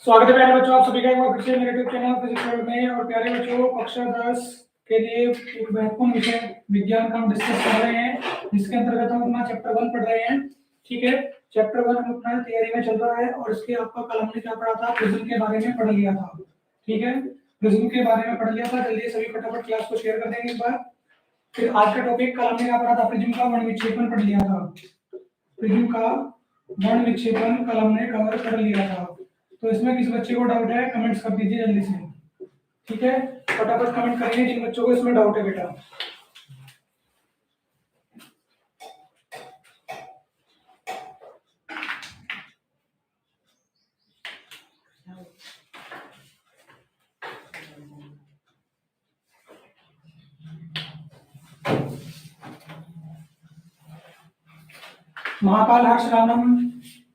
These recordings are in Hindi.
स्वागत है प्यारे बच्चों, आप सभी का एक बार फिर से मेरे यूट्यूब चैनल फिजिक्स वर्ल्ड में। और प्यारे बच्चों, कक्षा 10 के लिए एक महत्वपूर्ण विषय विज्ञान का हम डिस्कस कर रहे हैं, जिसके अंतर्गत हम अपना चैप्टर 1 पढ़ रहे हैं। ठीक है, चैप्टर 1 हम अपना तैयारी में चल रहा है और इसके आपका कल हमने क्या पढ़ा था, प्रिज्म के बारे में पढ़ लिया था। ठीक है, प्रिज्म के बारे में पढ़ लिया था। जल्दी सभी फटाफट क्लास को शेयर कर देंगे एक बार। फिर आज का टॉपिक कल हमने क्या पढ़ा था, प्रिज्म का वर्ण विक्षेपण पढ़ लिया था। प्रिज्म का वर्ण विक्षेपण कल हमने कवर कर लिया था। तो इसमें किस बच्चे को डाउट है, कमेंट्स कर दीजिए जल्दी से। ठीक है, फटाफट कमेंट करेंगे जिन बच्चों को इसमें डाउट है बेटा। महाकाल हर्ष रामम,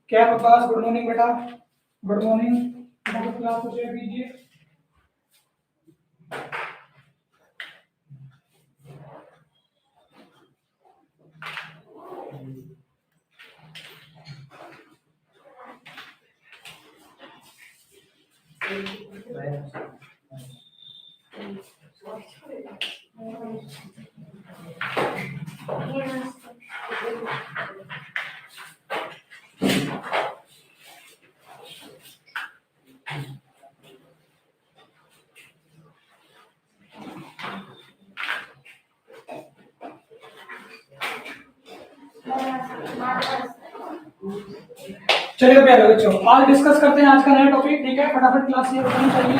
क्या अब्बास, गुड मॉर्निंग बेटा, गुड मॉर्निंग। क्लास को शेयर कीजिए। चलिए प्यारे बच्चों, आज डिस्कस करते हैं आज का नया टॉपिक। ठीक है, फटाफट क्लास ये होनी चाहिए।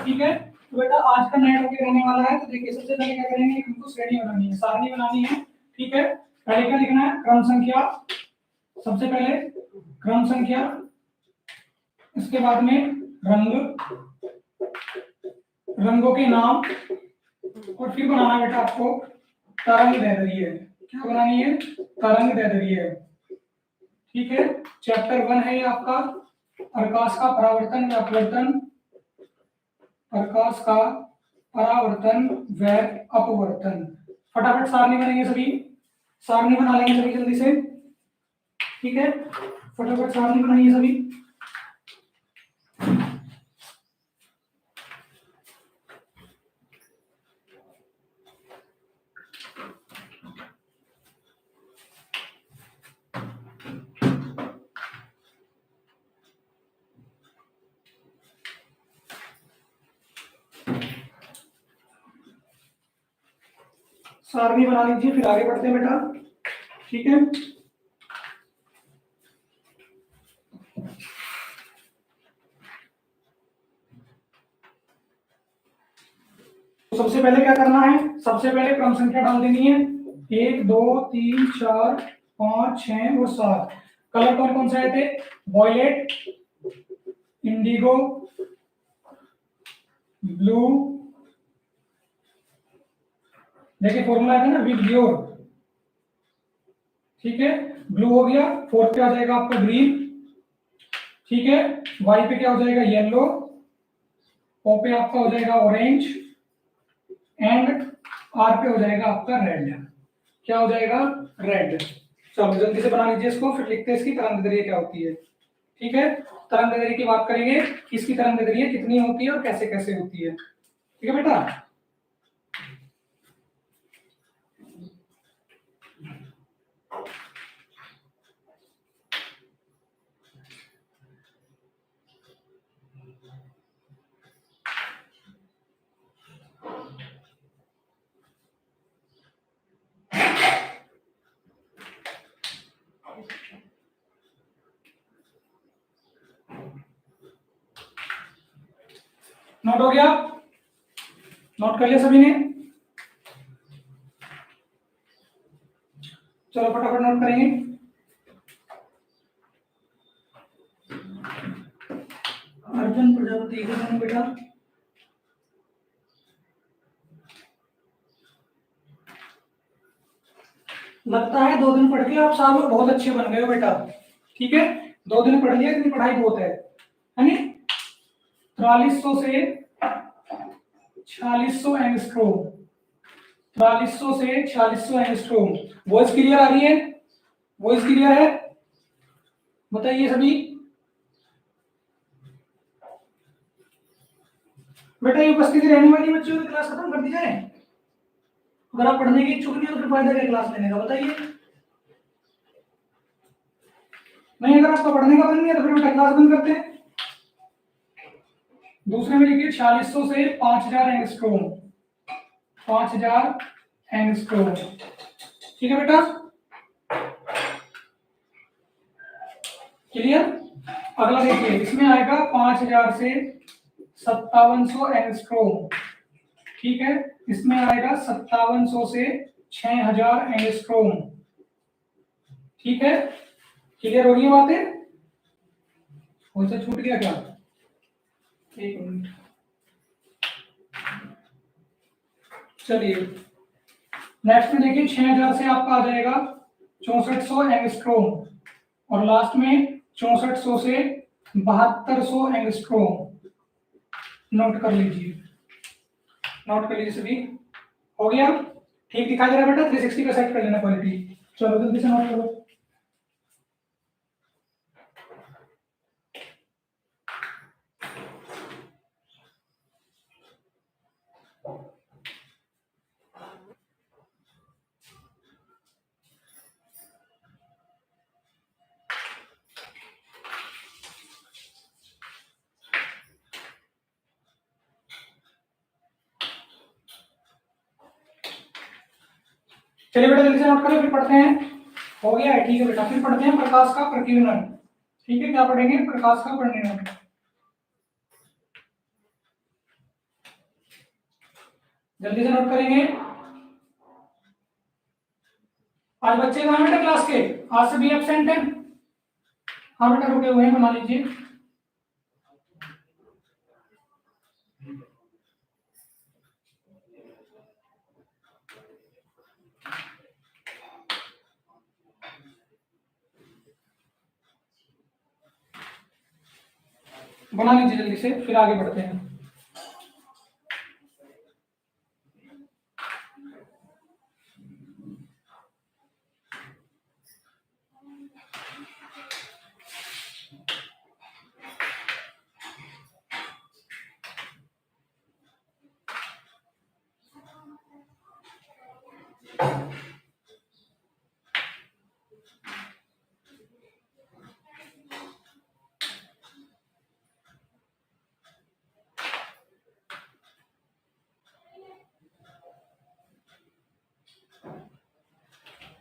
ठीक है, तो बेटा आज का नया टॉपिक रहने वाला है। तो देखिए, सबसे पहले क्या करेंगे, हमको श्रेणी बनानी है, सारणी बनानी है। ठीक है, पहले क्या लिखना है, क्रम संख्या। सबसे पहले क्रम संख्या, इसके बाद में रंग, रंगों के नाम, और फिर बनाना बेटा आपको तरंग दैर्ध्य। क्या बनानी है, तरंग दैर्ध्य। ठीक है, चैप्टर 1 है ये आपका, प्रकाश का परावर्तन व अपवर्तन, प्रकाश का परावर्तन व अपवर्तन। फटाफट सारणी बनेंगे सभी, सारणी बना लेंगे सभी जल्दी से। ठीक है, फटाफट सारणी बनाइए सभी। सारणी बना लीजिए, फिर आगे बढ़ते हैं बेटा। ठीक है, सबसे पहले क्या करना है, सबसे पहले क्रम संख्या डाल देनी है। 1 2 3 4 5 6 और 7। कलर कौन कौन से आए थे, वॉयलेट, इंडिगो, ब्लू। देखिए फॉर्मूला है ना, विद योर। ठीक है, ब्लू हो गया। 4 पे आ जाएगा आपका ग्रीन। ठीक है, वाई पे क्या हो जाएगा, येलो। ओ पे आपका हो जाएगा ऑरेंज, एंड आर पे हो जाएगा आपका रेड। क्या हो जाएगा, रेड। चलो जल्दी से बना लीजिए इसको, फिर लिखते हैं इसकी तरंग दैर्ध्य क्या होती है। ठीक है, तरंग दैर्ध्य की बात करेंगे, इसकी तरंग दैर्ध्य कितनी होती है और कैसे कैसे होती है। ठीक है बेटा, नोट हो गया, नोट कर लिया सभी ने। चलो फटाफट नोट करेंगे। अर्जुन प्रजापति का बेटा, लगता है 2 दिन पढ़ के आप सब बहुत अच्छे बन गए हो बेटा। ठीक है, 2 दिन पढ़ लिया, इतनी पढ़ाई बहुत है नहीं। 4300 से 4600 एंगस्ट्रोम, 4300 से 4600 एंगस्ट्रोम। वॉइस क्लियर आ रही है, वॉइस क्लियर है, बताइए सभी। बेटा ये उपस्थिति रहने वाली बच्चों की क्लास खत्म कर दी जाए। अगर आप पढ़ने की इच्छुक नहीं हो तो फिर फायदा क्या क्लास लेने का, बताइए। नहीं, अगर आपका पढ़ने का मन नहीं है तो फिर बेटा क्लास बंद करते हैं। दूसरे में लिखिए 4600 से 5000 एंगस्ट्रोम, 5000 एंगस्ट्रोम। ठीक है बेटा, क्लियर। अगला देखिए, इसमें आएगा 5000 से 5700 एंगस्ट्रोम। ठीक है, इसमें आएगा 5700 से 6000 एंगस्ट्रोम। ठीक है, क्लियर हो रही है बातें? कौन सा छूट गया क्या? एक मिनट, चलिए नेक्स्ट में देखिए 6000 से आपका आ जाएगा 6400 एंगस्ट्रोम, और लास्ट में 6400 से 7200 एंगस्ट्रोम। नोट कर लीजिए, नोट कर लीजिए सभी। हो गया? ठीक दिखाई दे रहा है बेटा? 360 का सेट कर लेना क्वालिटी। चलो जल्दी से नोट करो। चलिए बेटा जल्दी से नोट करो, फिर पढ़ते हैं। हो गया है? ठीक है बेटा, फिर पढ़ते हैं प्रकाश का प्रकीर्णन। ठीक है, क्या पढ़ेंगे? प्रकाश का प्रकीर्णन। जल्दी से नोट करेंगे। आज बच्चे कहाँ बेटा क्लास के? आज से भी एब्सेंट है? हाँ बेटा रुके हुए हैं, बना लीजिए। बना लीजिए जल्दी से, फिर आगे बढ़ते हैं।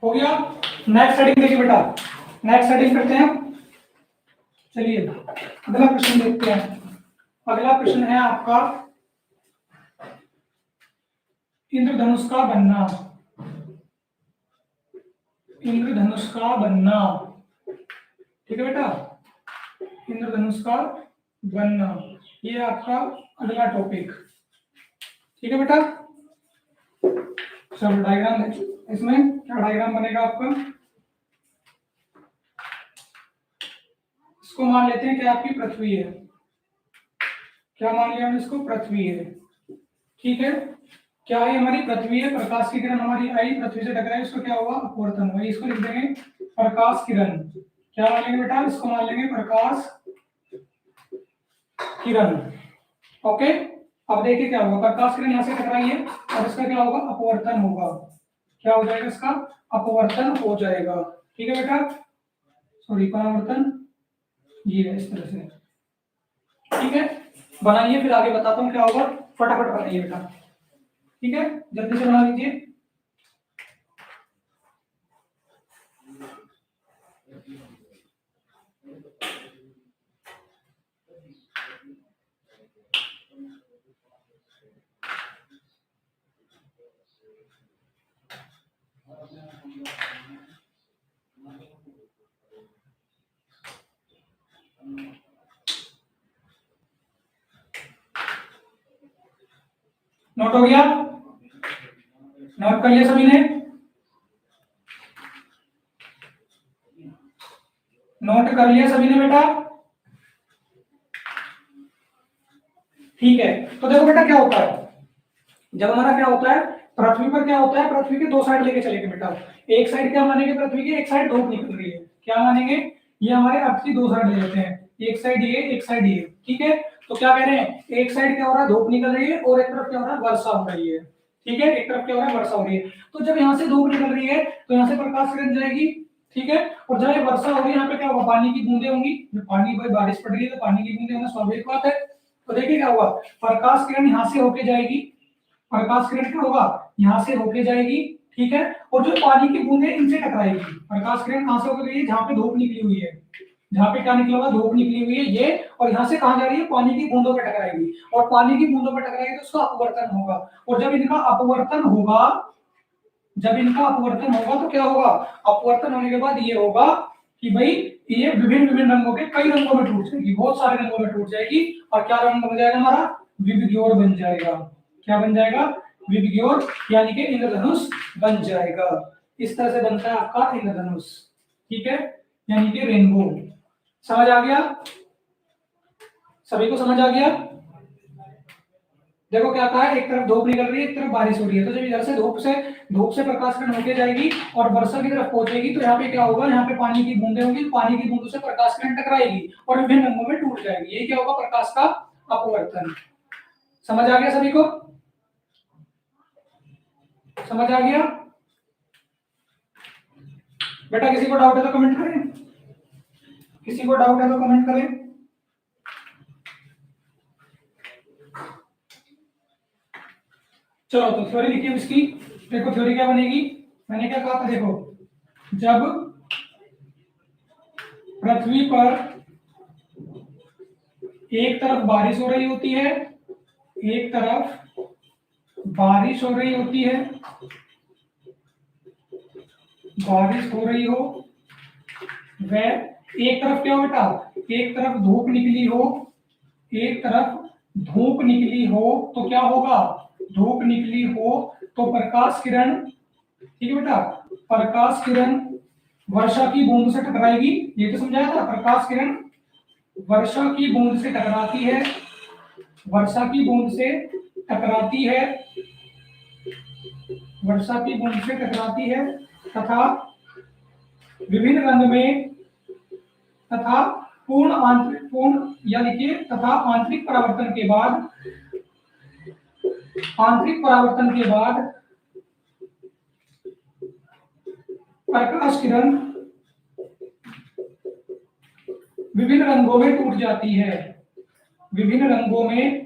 हो गया? नेक्स्ट हेडिंग देखिए बेटा, नेक्स्ट हेडिंग करते हैं। चलिए अगला प्रश्न देखते हैं। अगला प्रश्न है आपका इंद्रधनुष का बनना। इंद्रधनुष का बनना, ठीक है बेटा, इंद्रधनुष का बनना, ये आपका अगला टॉपिक। ठीक है बेटा, चलो डायग्राम देखिए। इसमें क्या डायग्राम बनेगा आपका? इसको मान लेते हैं कि आपकी पृथ्वी है। क्या मान लिया हमने इसको? पृथ्वी है। ठीक है, क्या है? हमारी पृथ्वी है। प्रकाश की किरण हमारी आई, पृथ्वी से टकराई, इसको क्या हुआ? अपवर्तन हुआ। इसको लिख देंगे प्रकाश किरण। क्या मान लेंगे बेटा? इसको मान लेंगे प्रकाश किरण। ओके, अब देखिए क्या होगा। प्रकाश किरण यहाँ से टकराई है और इसका क्या होगा? अपवर्तन होगा। क्या हो जाएगा? इसका अपवर्तन हो जाएगा। ठीक है बेटा, सॉरी परावर्तन, ये है इस तरह से। ठीक है, बनाइए, फिर आगे बताता हूँ क्या होगा। फटाफट बनाइए बेटा। ठीक है, जल्दी से बना लीजिए। नोट हो गया? नोट कर लिया सभी ने? नोट कर लिया सभी ने बेटा? ठीक है, तो देखो बेटा क्या होता है, जब हमारा क्या होता है, पृथ्वी पर क्या होता है, पृथ्वी के दो साइड लेके चलेंगे बेटा। एक साइड क्या मानेंगे पृथ्वी की? एक साइड धूप निकल रही है, क्या मानेंगे? ये हमारे अर्थ की दो साइड ले लेते हैं, एक साइड ये, एक साइड ये। ठीक है, तो क्या कह रहे हैं, एक साइड क्या हो रहा है, धूप निकल रही है और एक तरफ क्या हो रहा है, वर्षा हो रही है। ठीक है, एक तरफ क्या हो रहा है, वर्षा हो रही है। तो जब यहाँ से धूप निकल रही है तो यहाँ से प्रकाश किरण जाएगी। ठीक है, और जब ये वर्षा हो रही है यहाँ पे क्या होगा, पानी की बूंदे होंगी। पानी, भाई बारिश पड़ रही है तो पानी की बूंदे होना स्वाभाविक बात है। तो देखिए क्या हुआ, प्रकाश किरण यहाँ से होके जाएगी, प्रकाश किरण क्या होगा, यहाँ से होके जाएगी। ठीक है, और जो पानी की बूंदे इनसे टकराएगी। प्रकाश किरण कहां से होकर गई है, जहां पे धूप निकली हुई है, जहां पे क्या निकला हुआ, धूप निकली हुई है ये, और यहाँ से कहां जा रही है, पानी की बूंदों पे टकराएगी, और पानी की बूंदों पे टकराएगी तो उसका अपवर्तन होगा। और जब इनका अपवर्तन होगा, जब इनका अपवर्तन होगा तो क्या होगा, अपवर्तन होने के बाद ये होगा कि भाई ये विभिन्न विभिन्न रंगों के कई रंगों में टूट जाएगी, बहुत सारे रंगों में टूट जाएगी। और क्या रंग बन जाएगा हमारा, विविग्योर बन जाएगा। क्या बन जाएगा, विविग्योर, यानी कि इंद्रधनुष बन जाएगा। इस तरह से बनता है आपका इंद्रधनुष। ठीक है, यानी कि रेनबो। समझ आ गया, सभी को समझ आ गया। देखो क्या कहा है, एक तरफ धूप निकल रही है, एक तरफ बारिश हो रही है। तो जब इधर से धूप से प्रकाश किरण होके जाएगी और वर्षा की तरफ पहुंचेगी तो यहाँ पे क्या होगा, यहाँ पे पानी की बूंदे होंगी, पानी की बूंदों से प्रकाश किरण टकराएगी और विभिन्न रंगों में टूट जाएगी। ये क्या होगा, प्रकाश का अपवर्तन। समझ आ गया सभी को, समझ आ गया बेटा? किसी को डाउट है तो कमेंट करें, किसी को डाउट है तो कमेंट करें। चलो तो थ्योरी लिखिए इसकी। देखो थ्योरी क्या बनेगी, मैंने क्या कहा था, देखो जब पृथ्वी पर एक तरफ बारिश हो रही होती है, एक तरफ बारिश हो रही होती है, बारिश हो रही हो, वह एक तरफ क्या हो बेटा, एक तरफ धूप निकली हो, एक तरफ धूप निकली हो तो क्या होगा, धूप निकली हो तो प्रकाश किरण, ठीक है बेटा, प्रकाश किरण वर्षा की बूंद से टकराएगी। ये तो समझाया था, प्रकाश किरण वर्षा की बूंद से टकराती है, वर्षा की बूंद से टकराती है, वर्षा की बूंद से टकराती है तथा विभिन्न रंग में, तथा पूर्ण यानी कि तथा आंतरिक परावर्तन के बाद, आंतरिक परावर्तन के बाद प्रकाश किरण विभिन्न रंगों में टूट जाती है, विभिन्न रंगों में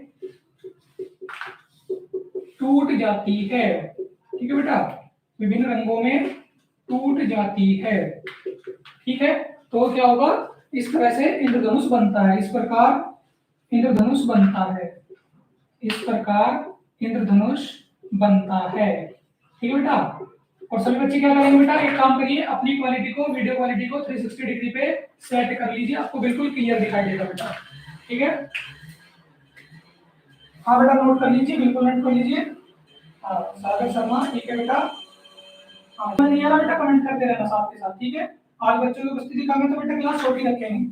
टूट जाती है। ठीक है बेटा, विभिन्न रंगों में टूट जाती है। ठीक है, तो क्या होगा, इस तरह से इंद्रधनुष बनता है, इस प्रकार इंद्रधनुष बनता है, इस प्रकार इंद्रधनुष बनता है। ठीक है बेटा, और सभी बच्चे क्या करेंगे बेटा, एक काम करिए, अपनी क्वालिटी को, वीडियो क्वालिटी को 360 डिग्री पे सेट कर लीजिए, आपको बिल्कुल क्लियर दिखाई देगा बेटा। ठीक है, हाँ बेटा नोट कर लीजिए, बिल्कुल नोट कर लीजिए। हाँ सागर शर्मा, ठीक है बेटा। हाँ नहीं आ रहा बेटा, कमेंट करते रहना साथ के साथ। ठीक है, आज बच्चों की उपस्थिति कम है तो बेटा क्लास छोटी रखेंगे।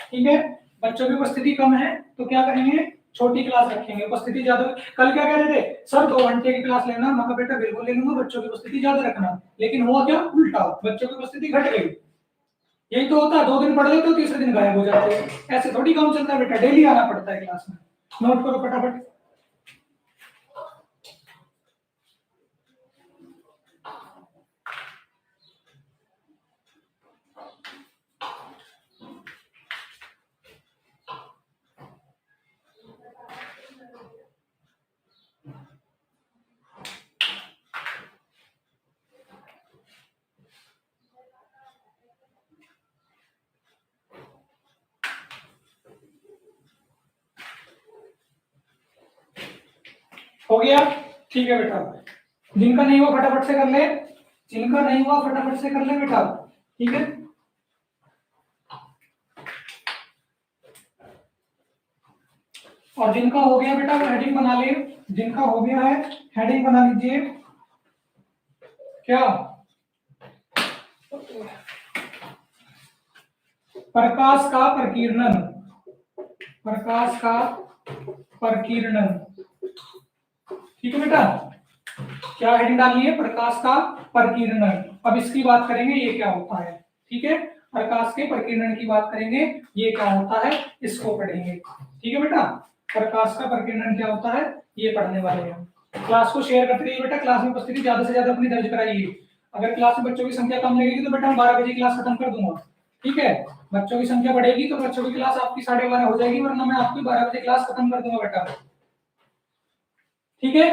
ठीक है, बच्चों की उपस्थिति कम है तो क्या करेंगे, छोटी क्लास रखेंगे। उपस्थिति ज्यादा, कल क्या कह रहे थे सर 2 घंटे की क्लास लेना, मैं बेटा बिल्कुल ले लूंगा, बच्चों की उपस्थिति ज्यादा रखना। लेकिन हुआ क्या, उल्टा, बच्चों की उपस्थिति घट गई। यही तो होता है, 2 दिन पढ़ लेते हो, तीसरे दिन गायब हो जाते हैं। ऐसे थोड़ी काम चलता है बेटा, डेली आना पड़ता है क्लास में। नोट करो फटाफट। हो गया, ठीक है बेटा। जिनका नहीं हुआ फटाफट से कर ले, जिनका नहीं हुआ फटाफट से कर ले बेटा। ठीक है, और जिनका हो गया बेटा वो हेडिंग बना ले, जिनका हो गया है हेडिंग बना लीजिए। क्या, प्रकाश का प्रकीर्णन, प्रकाश का प्रकीर्णन। ठीक है बेटा, क्या हेडिंग डालनी है, प्रकाश का प्रकीर्णन। अब इसकी बात करेंगे ये क्या होता है। ठीक है, प्रकाश के प्रकीर्णन की बात करेंगे, ये क्या होता है इसको पढ़ेंगे। ठीक है बेटा, प्रकाश का प्रकीर्णन क्या होता है ये पढ़ने वाले हैं। क्लास को शेयर करते रहिए बेटा, क्लास में उपस्थिति ज्यादा से ज्यादा अपनी दर्ज कराइए। अगर क्लास में बच्चों की संख्या कम लगेगी तो बेटा मैं 12 बजे क्लास खत्म कर दूंगा। ठीक है, बच्चों की संख्या बढ़ेगी तो बच्चों की क्लास आपकी 12:30 हो जाएगी, वरना मैं आपकी 12 बजे क्लास खत्म कर दूंगा बेटा। ठीक है,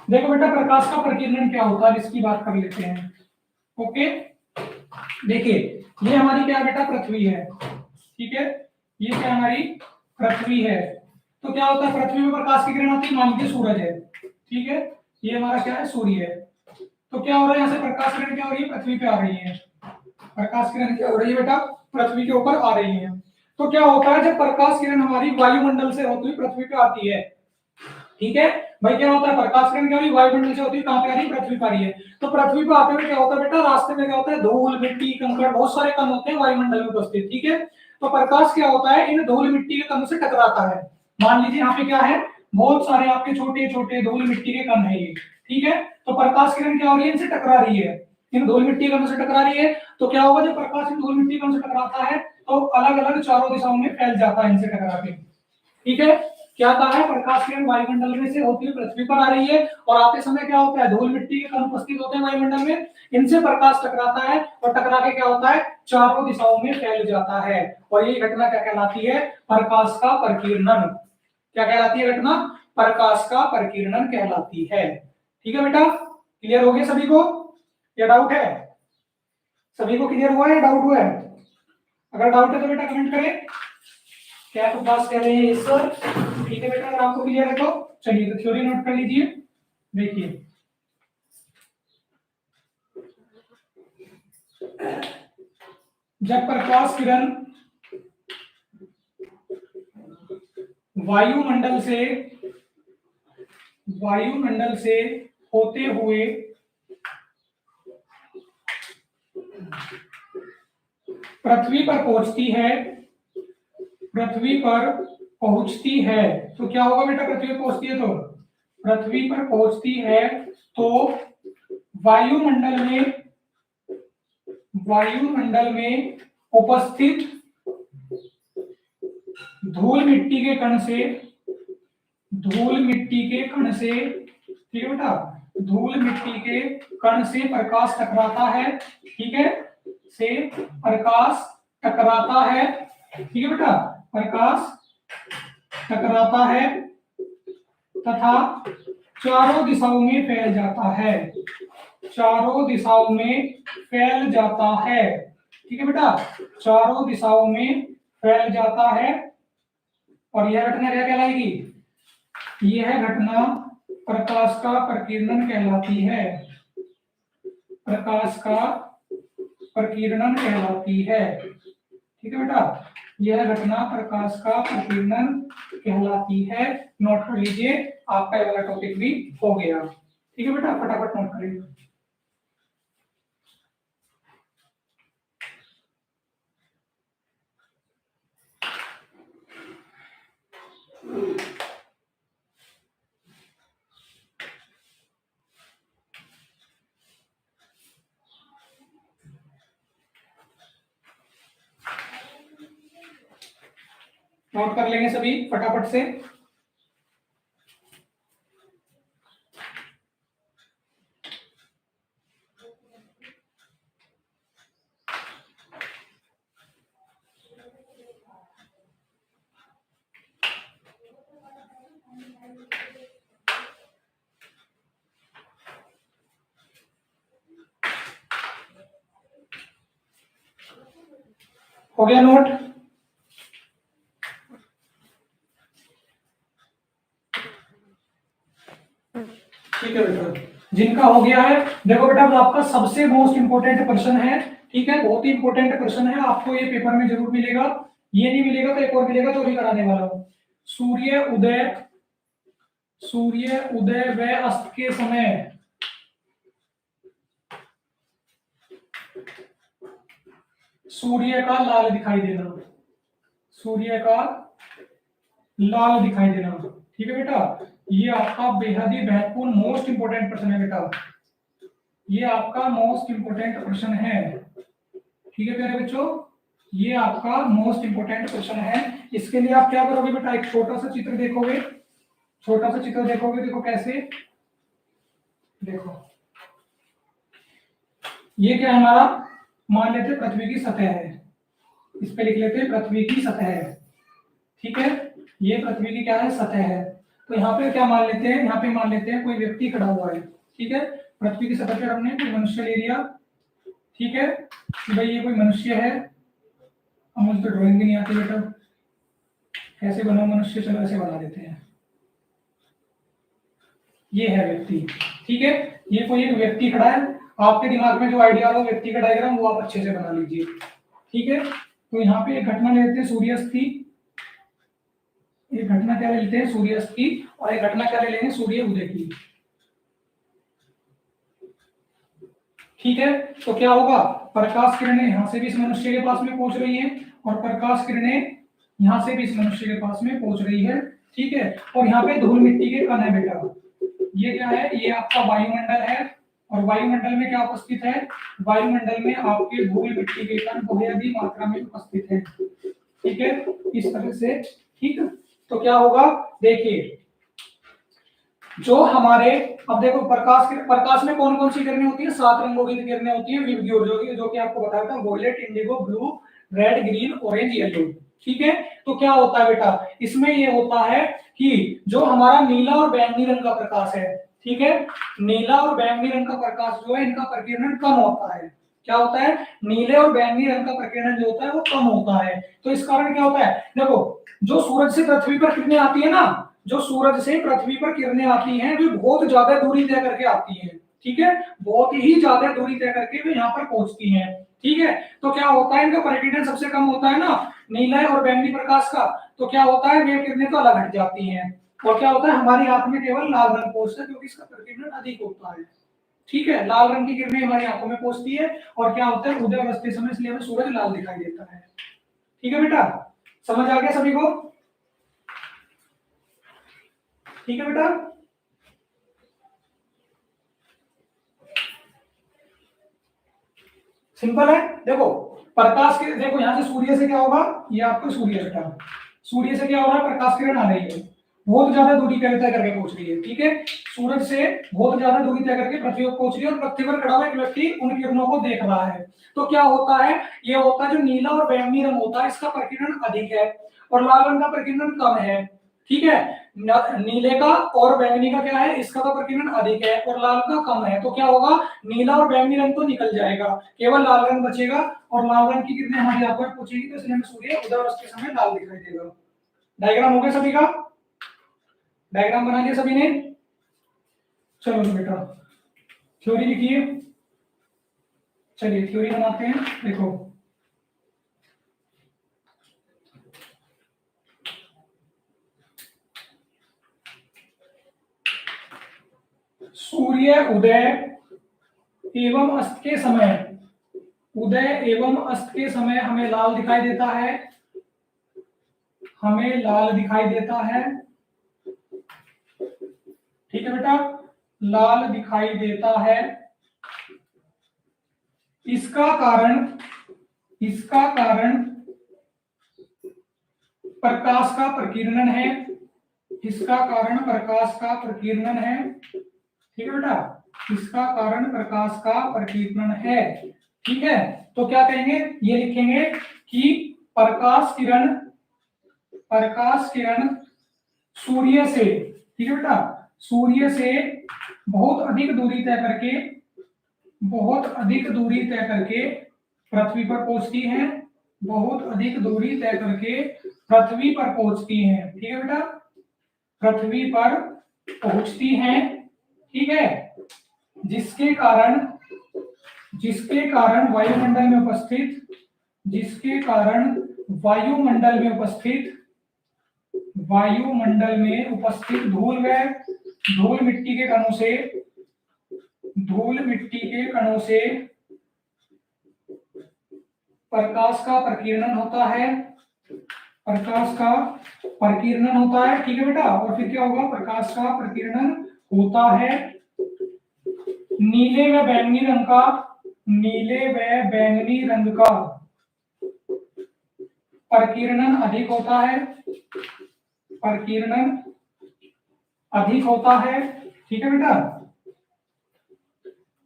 देखो बेटा प्रकाश का प्रकीर्णन क्या होता है इसकी बात कर लेते हैं। ओके, देखिए ये हमारी क्या बेटा पृथ्वी है। ठीक है, ये क्या हमारी पृथ्वी है। तो क्या होता है पृथ्वी में प्रकाश की किरण आती है, मान लीजिए सूरज है। ठीक है, ये हमारा क्या है सूर्य है। तो क्या हो रहा है यहाँ से प्रकाश किरण क्या हो रही है पृथ्वी पे आ रही है। प्रकाश किरण क्या हो रही है बेटा पृथ्वी के ऊपर आ रही है। तो क्या होता है जब प्रकाश किरण हमारी वायुमंडल से होती हुई पृथ्वी पे आती है। ठीक है भाई, क्या होता है प्रकाश किरण क्या हो रही है वायुमंडल से होती है कहां पे आ रही है पृथ्वी पर आ रही है। तो पृथ्वी पर आते हुए क्या होता है बेटा रास्ते में क्या होता है धूल मिट्टी कंकड़ बहुत सारे कण होते हैं वायुमंडल में उपस्थित। ठीक है, तो प्रकाश क्या होता है इन धूल मिट्टी के कणों से टकराता है। मान लीजिए यहाँ पे क्या है बहुत सारे आपके छोटे छोटे धूल मिट्टी के कण है ये। ठीक है, तो प्रकाश किरण क्या हो रही है इनसे टकरा रही है, इन धूल मिट्टी कणों से टकरा रही है। तो क्या होगा जब प्रकाश इन धूल मिट्टी कणों से टकराता है तो अलग अलग चारों दिशाओं में फैल जाता है इनसे टकरा के। ठीक है, क्या कहा है प्रकाश किरण वायुमंडल में से होती हुई पृथ्वी पर आ रही है और आते समय क्या होता है धूल मिट्टी के कण उपस्थित होते हैं वायुमंडल में, इनसे प्रकाश टकराता है और टकरा के क्या होता है चारों दिशाओं में फैल जाता है। और ये घटना क्या कहलाती है प्रकाश का प्रकीर्णन। क्या कहलाती है घटना प्रकाश का प्रकीर्णन कहलाती है। ठीक है बेटा, क्लियर हो गया सभी को या डाउट है? सभी को क्लियर हुआ है या डाउट हुआ है? अगर डाउट है तो बेटा कमेंट करें क्या तो पास कह रहे हैं सर। ठीक है बेटा, अगर आपको क्लियर है तो चलिए तो थ्योरी नोट कर लीजिए। देखिए जब प्रकाश किरण वायुमंडल से होते हुए पृथ्वी पर पहुंचती है तो क्या होगा बेटा पृथ्वी पर पहुंचती है तो पृथ्वी पर पहुंचती है तो वायुमंडल में उपस्थित धूल मिट्टी के कण से ठीक है बेटा धूल मिट्टी के कण से प्रकाश टकराता है। ठीक है, से प्रकाश टकराता है। ठीक है बेटा, प्रकाश टकराता है तथा चारों दिशाओं में फैल जाता है। चारों दिशाओं में फैल जाता है। ठीक है बेटा, चारों दिशाओं में फैल जाता है। और यह घटना क्या कहलाएगी? यह घटना प्रकाश का प्रकीर्णन कहलाती है। प्रकाश का प्रकीर्णन कहलाती है। ठीक है बेटा, यह घटना प्रकाश का प्रकीर्णन कहलाती है। नोट कर लीजिए, आपका ये वाला टॉपिक भी हो गया। ठीक है बेटा, फटाफट नोट करिए। नोट कर लेंगे सभी फटाफट से। हो गया नोट? ठीक है बेटा, जिनका हो गया है देखो बेटा आपका सबसे मोस्ट इंपोर्टेंट क्वेश्चन है। ठीक है, बहुत ही इंपोर्टेंट क्वेश्चन है, आपको ये पेपर में जरूर मिलेगा। ये नहीं मिलेगा तो एक और मिलेगा जो भी कराने वाला हूं। सूर्य उदय व अस्त के समय सूर्य का लाल दिखाई देना। सूर्य का लाल दिखाई देना। ठीक है बेटा, ये आपका बेहद ही महत्वपूर्ण मोस्ट इंपोर्टेंट प्रश्न है बेटा। ये आपका मोस्ट इंपोर्टेंट प्रश्न है। ठीक है प्यारे बच्चों, ये आपका मोस्ट इंपोर्टेंट क्वेश्चन है। इसके लिए आप क्या करोगे बेटा, एक छोटा सा चित्र देखोगे, छोटा सा चित्र देखोगे, देखो कैसे, देखो ये क्या है हमारा, मान लेते हैं पृथ्वी की सतह है, इस पे लिख लेते हैं पृथ्वी की सतह है, ठीक है, ये पृथ्वी की क्या है, सतह है। तो यहाँ पे क्या मान लेते हैं, यहाँ पे मान लेते हैं कोई व्यक्ति खड़ा हुआ है, ठीक है, पृथ्वी की सतह पे हमने कोई मनुष्य ले लिया, ठीक है, कि भाई ये कोई मनुष्य है। अब मुझे तो ड्राइंग भी नहीं आती बेटा, कैसे बनाओ मनुष्य, चलो ऐसे बना देते हैं, ये है व्यक्ति, ठीक है, ये कोई एक व्यक्ति खड़ा है, आपके दिमाग में जो आइडिया हो व्यक्ति का डायग्राम वो आप अच्छे से बना लीजिए, ठीक है। तो यहाँ पे एक घटना लेते हैं सूर्यास्त की, एक घटना क्या ले लेते हैं, सूर्यास्त की, और एक घटना क्या ले लेंगे, सूर्य उदय की, ठीक है। तो क्या होगा, प्रकाश किरणें यहाँ से भी इस मनुष्य के पास में पहुंच रही हैं, और प्रकाश किरणें यहाँ से भी इस मनुष्य के पास में पहुंच रही है, ठीक है। और यहाँ पे धूल मिट्टी के कण है बेटा, ये क्या है, ये आपका वायुमंडल है, और वायुमंडल में क्या उपस्थित है, वायुमंडल में आपके धूल मिट्टी के कण बहुत अधिक मात्रा में उपस्थित है, ठीक है, इस तरह से, ठीक। तो क्या होगा, देखिए जो हमारे, अब देखो प्रकाश में कौन कौन सी किरणें होती है, 7 रंगों की किरणें होती है विविध ऊर्जा की, जो कि आपको बताया था, violet, indigo, blue, red, green, orange, yellow, ठीक है। तो क्या होता है बेटा, इसमें ये होता है कि जो हमारा नीला और बैंगनी रंग का प्रकाश है, ठीक है, नीला और बैंगनी रंग का प्रकाश जो है, इनका प्रकीर्णन कम होता है, क्या होता है, नीले और बैंगनी रंग का प्रकीर्णन जो होता है वो कम होता है। तो इस कारण क्या होता है, देखो जो सूरज से पृथ्वी पर किरणें आती है ना, जो सूरज से पृथ्वी पर किरणें आती हैं वे बहुत ज्यादा दूरी तय करके आती हैं, ठीक है, बहुत ही ज्यादा दूरी तय करके वे यहाँ पर पहुंचती हैं, ठीक है। तो क्या होता है, इनका प्रकीर्णन सबसे कम होता है ना, नीला और बैंगनी प्रकाश का, तो क्या होता है, वे किरणें तो अलग हट जाती हैं, और क्या होता है, हमारी आंख में केवल लाल रंग पहुंचता है क्योंकि इसका प्रकीर्णन अधिक होता है, ठीक है, लाल रंग की किरणें हमारी आंखों में पहुंचती है, और क्या होता है, उदय अवस्था समय इसलिए हमें सूरज लाल दिखाई देता है, ठीक है बेटा, समझ आ गया सभी को, ठीक है बेटा। सिंपल है, देखो प्रकाश के, देखो यहां से सूर्य से क्या होगा, ये आपको सूर्य बेटा, सूर्य से क्या हो रहा है, प्रकाश किरण आ रही है, बहुत ज्यादा दूरी तय करके पहुंच रही है, ठीक है, सूरज से बहुत ज्यादा दूरी तय करके पृथ्वी पर पहुंच रही है, और पृथ्वी पर खड़ा हुआ एक व्यक्ति उन किरणों को देख रहा है। तो क्या होता है, ये होता है जो नीला और बैंगनी रंग होता है इसका प्रकीर्णन अधिक है, और लाल रंग का प्रकीर्णन कम है, ठीक है, नीले का और बैंगनी का क्या है, इसका तो प्रकीर्णन अधिक है और लाल का कम है। तो क्या होगा, नीला और बैंगनी रंग तो निकल जाएगा, केवल लाल रंग बचेगा, और लाल रंग की किरणें हमारी आंखों में पहुंचेगी, तो इसलिए हमें सूर्य उदय के समय लाल दिखाई देगा। डायग्राम हो गया सभी का, डायग्राम बना लिया सभी ने, चलो तो बेटा थ्योरी लिखिए, चलिए थ्योरी बनाते हैं, देखो सूर्य उदय एवं अस्त के समय, उदय एवं अस्त के समय हमें लाल दिखाई देता है, हमें लाल दिखाई देता है, ठीक है बेटा, लाल दिखाई देता है, इसका कारण प्रकाश का प्रकीर्णन है, इसका कारण प्रकाश का प्रकीर्णन है, ठीक है बेटा, इसका कारण प्रकाश का प्रकीर्णन है, ठीक है। तो क्या कहेंगे, ये लिखेंगे कि प्रकाश किरण सूर्य से, ठीक है बेटा, सूर्य से बहुत अधिक दूरी तय करके पृथ्वी पर पहुंचती हैं, बहुत अधिक दूरी तय करके पृथ्वी पर पहुंचती हैं, ठीक है बेटा, पृथ्वी पर पहुंचती हैं, ठीक है, जिसके कारण वायुमंडल में उपस्थित धूल मिट्टी के कणों से प्रकाश का प्रकीर्णन होता है, ठीक है बेटा, और फिर क्या होगा, प्रकाश का प्रकीर्णन होता है, नीले व बैंगनी रंग का प्रकीर्णन अधिक होता है, प्रकीर्णन अधिक होता है, ठीक है बेटा,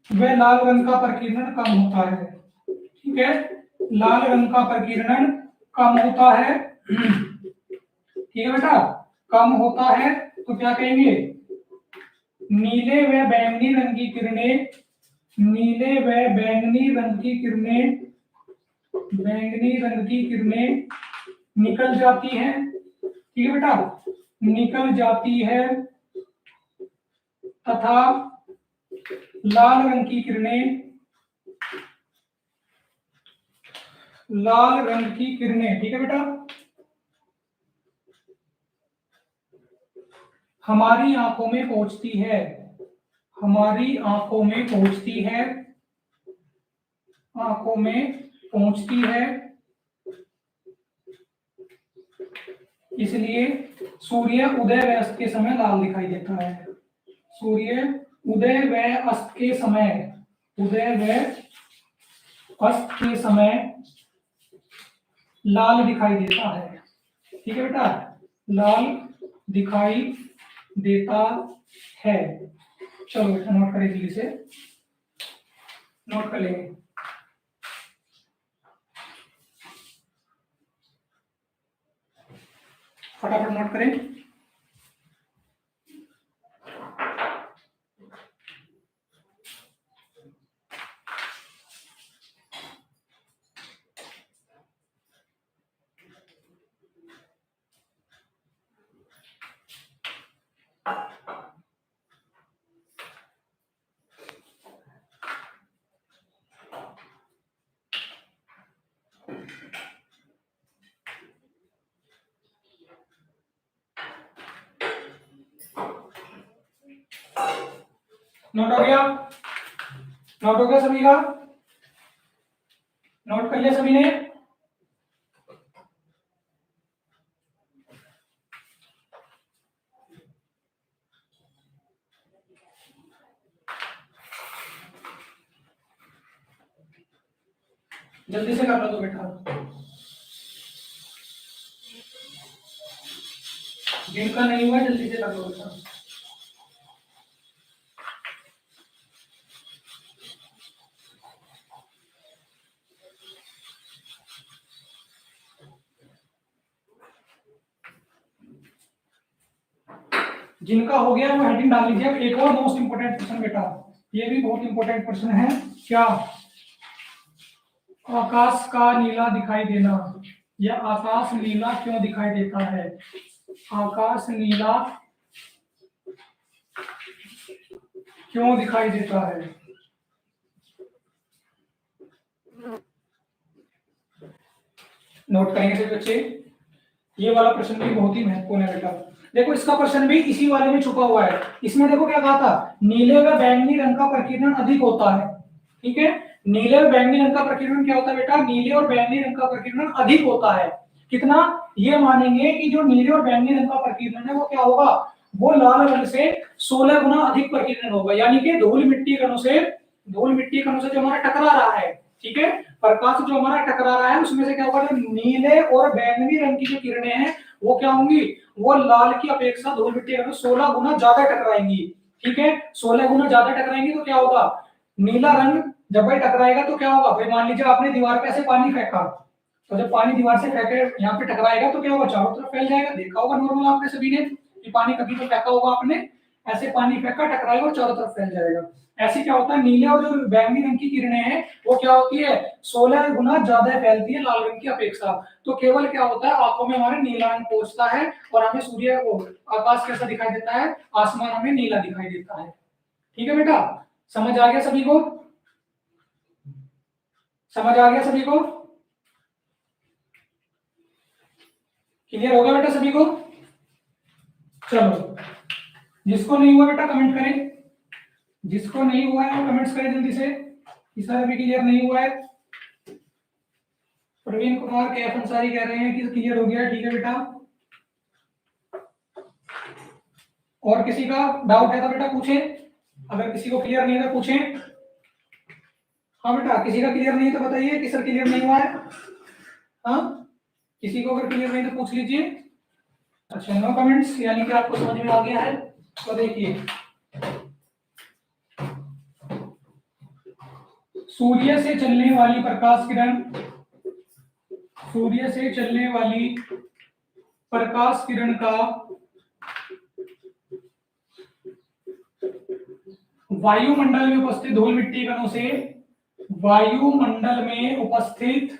वह लाल रंग का प्रकीर्णन कम होता है, ठीक है, लाल रंग का प्रकीर्णन कम होता है, ठीक है बेटा, कम होता है, तो क्या कहेंगे, नीले व बैंगनी रंग की किरणें, नीले व बैंगनी रंग की किरणें, बैंगनी रंग की किरणें निकल जाती हैं, ठीक है बेटा, निकल जाती है, तथा लाल रंग की किरणें, लाल रंग की किरणें, ठीक है बेटा, हमारी आंखों में पहुंचती है, हमारी आंखों में पहुंचती है, आंखों में पहुंचती है, इसलिए सूर्य उदय व अस्त के समय लाल दिखाई देता है, सूर्य उदय व अस्त के समय, उदय व अस्त के समय लाल दिखाई देता है, ठीक है बेटा, लाल दिखाई देता है। चलो बेटा नोट करें जल्दी से, नोट कर लेंगे, फटाफट नोट करें। नोट हो गया, नोट हो गया सभी का, नोट कर लिया सभी ने, जल्दी से कर लो तो बेटा, जिनका नहीं हुआ जल्दी से कर लो बेटा। जिनका हो गया वो हेडिंग डाल लीजिए। एक और मोस्ट इंपोर्टेंट क्वेश्चन बेटा, ये भी बहुत इंपोर्टेंट क्वेश्चन है, क्या आकाश का नीला दिखाई देना, या आकाश नीला क्यों दिखाई देता है, आकाश नीला क्यों दिखाई देता है, नोट करेंगे सभी बच्चे, ये वाला प्रश्न भी बहुत ही महत्वपूर्ण है बेटा। देखो इसका प्रश्न भी इसी वाले में छुपा हुआ है, इसमें देखो क्या कहा था, नीले व बैंगनी रंग का प्रकीर्णन अधिक होता है, ठीक है, नीले और बैंगनी रंग का प्रकीर्णन क्या होता है बेटा, नीले और बैंगनी रंग का प्रकीर्णन अधिक होता है, कितना, ये मानेंगे कि जो नीले और बैंगनी रंग का प्रकीर्णन है वो क्या होगा, वो लाल रंग से 16 गुना अधिक प्रकीर्णन होगा, यानी कि धूल मिट्टी कणों से, धूल मिट्टी कणों से जो हमारा टकरा रहा है, ठीक है, प्रकाश जो हमारा टकरा रहा है उसमें से क्या होगा, नीले और बैंगनी रंग की जो किरणें हैं वो क्या होंगी, वो लाल की अपेक्षा धूल मिट्टी कणों 16 गुना ज्यादा टकराएंगी, ठीक है, 16 गुना ज्यादा टकराएंगी, तो क्या होगा, नीला रंग जब भाई टकराएगा तो क्या होगा, भाई मान लीजिए आपने दीवार पे ऐसे पानी फेंका, तो जब पानी दीवार से फेंके यहाँ पे टकराएगा तो क्या होगा, चारों तरफ फैल जाएगा, देखा होगा नॉर्मल आपने सभी ने कि पानी कभी तो फेंका होगा आपने, ऐसे पानी फेंका टकराएगा और चारों तरफ फैल जाएगा, ऐसे क्या होता है, नीले और जो बैंगनी रंग की किरणें हैं वो क्या होती है, 16 गुना ज्यादा फैलती है लाल रंग की अपेक्षा, तो केवल क्या होता है, आंखों में हमारे नीला रंग पहुंचता है और हमें सूर्य को, आकाश कैसा दिखाई देता है, आसमान हमें नीला दिखाई देता है, ठीक है बेटा, समझ आ गया सभी को, समझ आ गया सभी को, क्लियर हो गया बेटा सभी को, चलो जिसको नहीं हुआ बेटा कमेंट करें, जिसको नहीं हुआ है वो कमेंट्स करें जल्दी से, किसी भी क्लियर नहीं हुआ है, प्रवीण कुमार के अंसारी कह रहे हैं कि क्लियर हो गया, ठीक है बेटा, और किसी का डाउट है तो बेटा पूछे, अगर किसी को क्लियर नहीं है तो पूछें, हाँ बेटा किसी का क्लियर नहीं है तो बताइए कि सर क्लियर नहीं हुआ है, हाँ किसी को अगर क्लियर नहीं तो पूछ लीजिए। अच्छा, नो कमेंट्स, यानी कि आपको समझ में आ गया है। तो देखिए, सूर्य से चलने वाली प्रकाश किरण, सूर्य से चलने वाली प्रकाश किरण का वायुमंडल में उपस्थित धूल मिट्टी कणों से, वायुमंडल में उपस्थित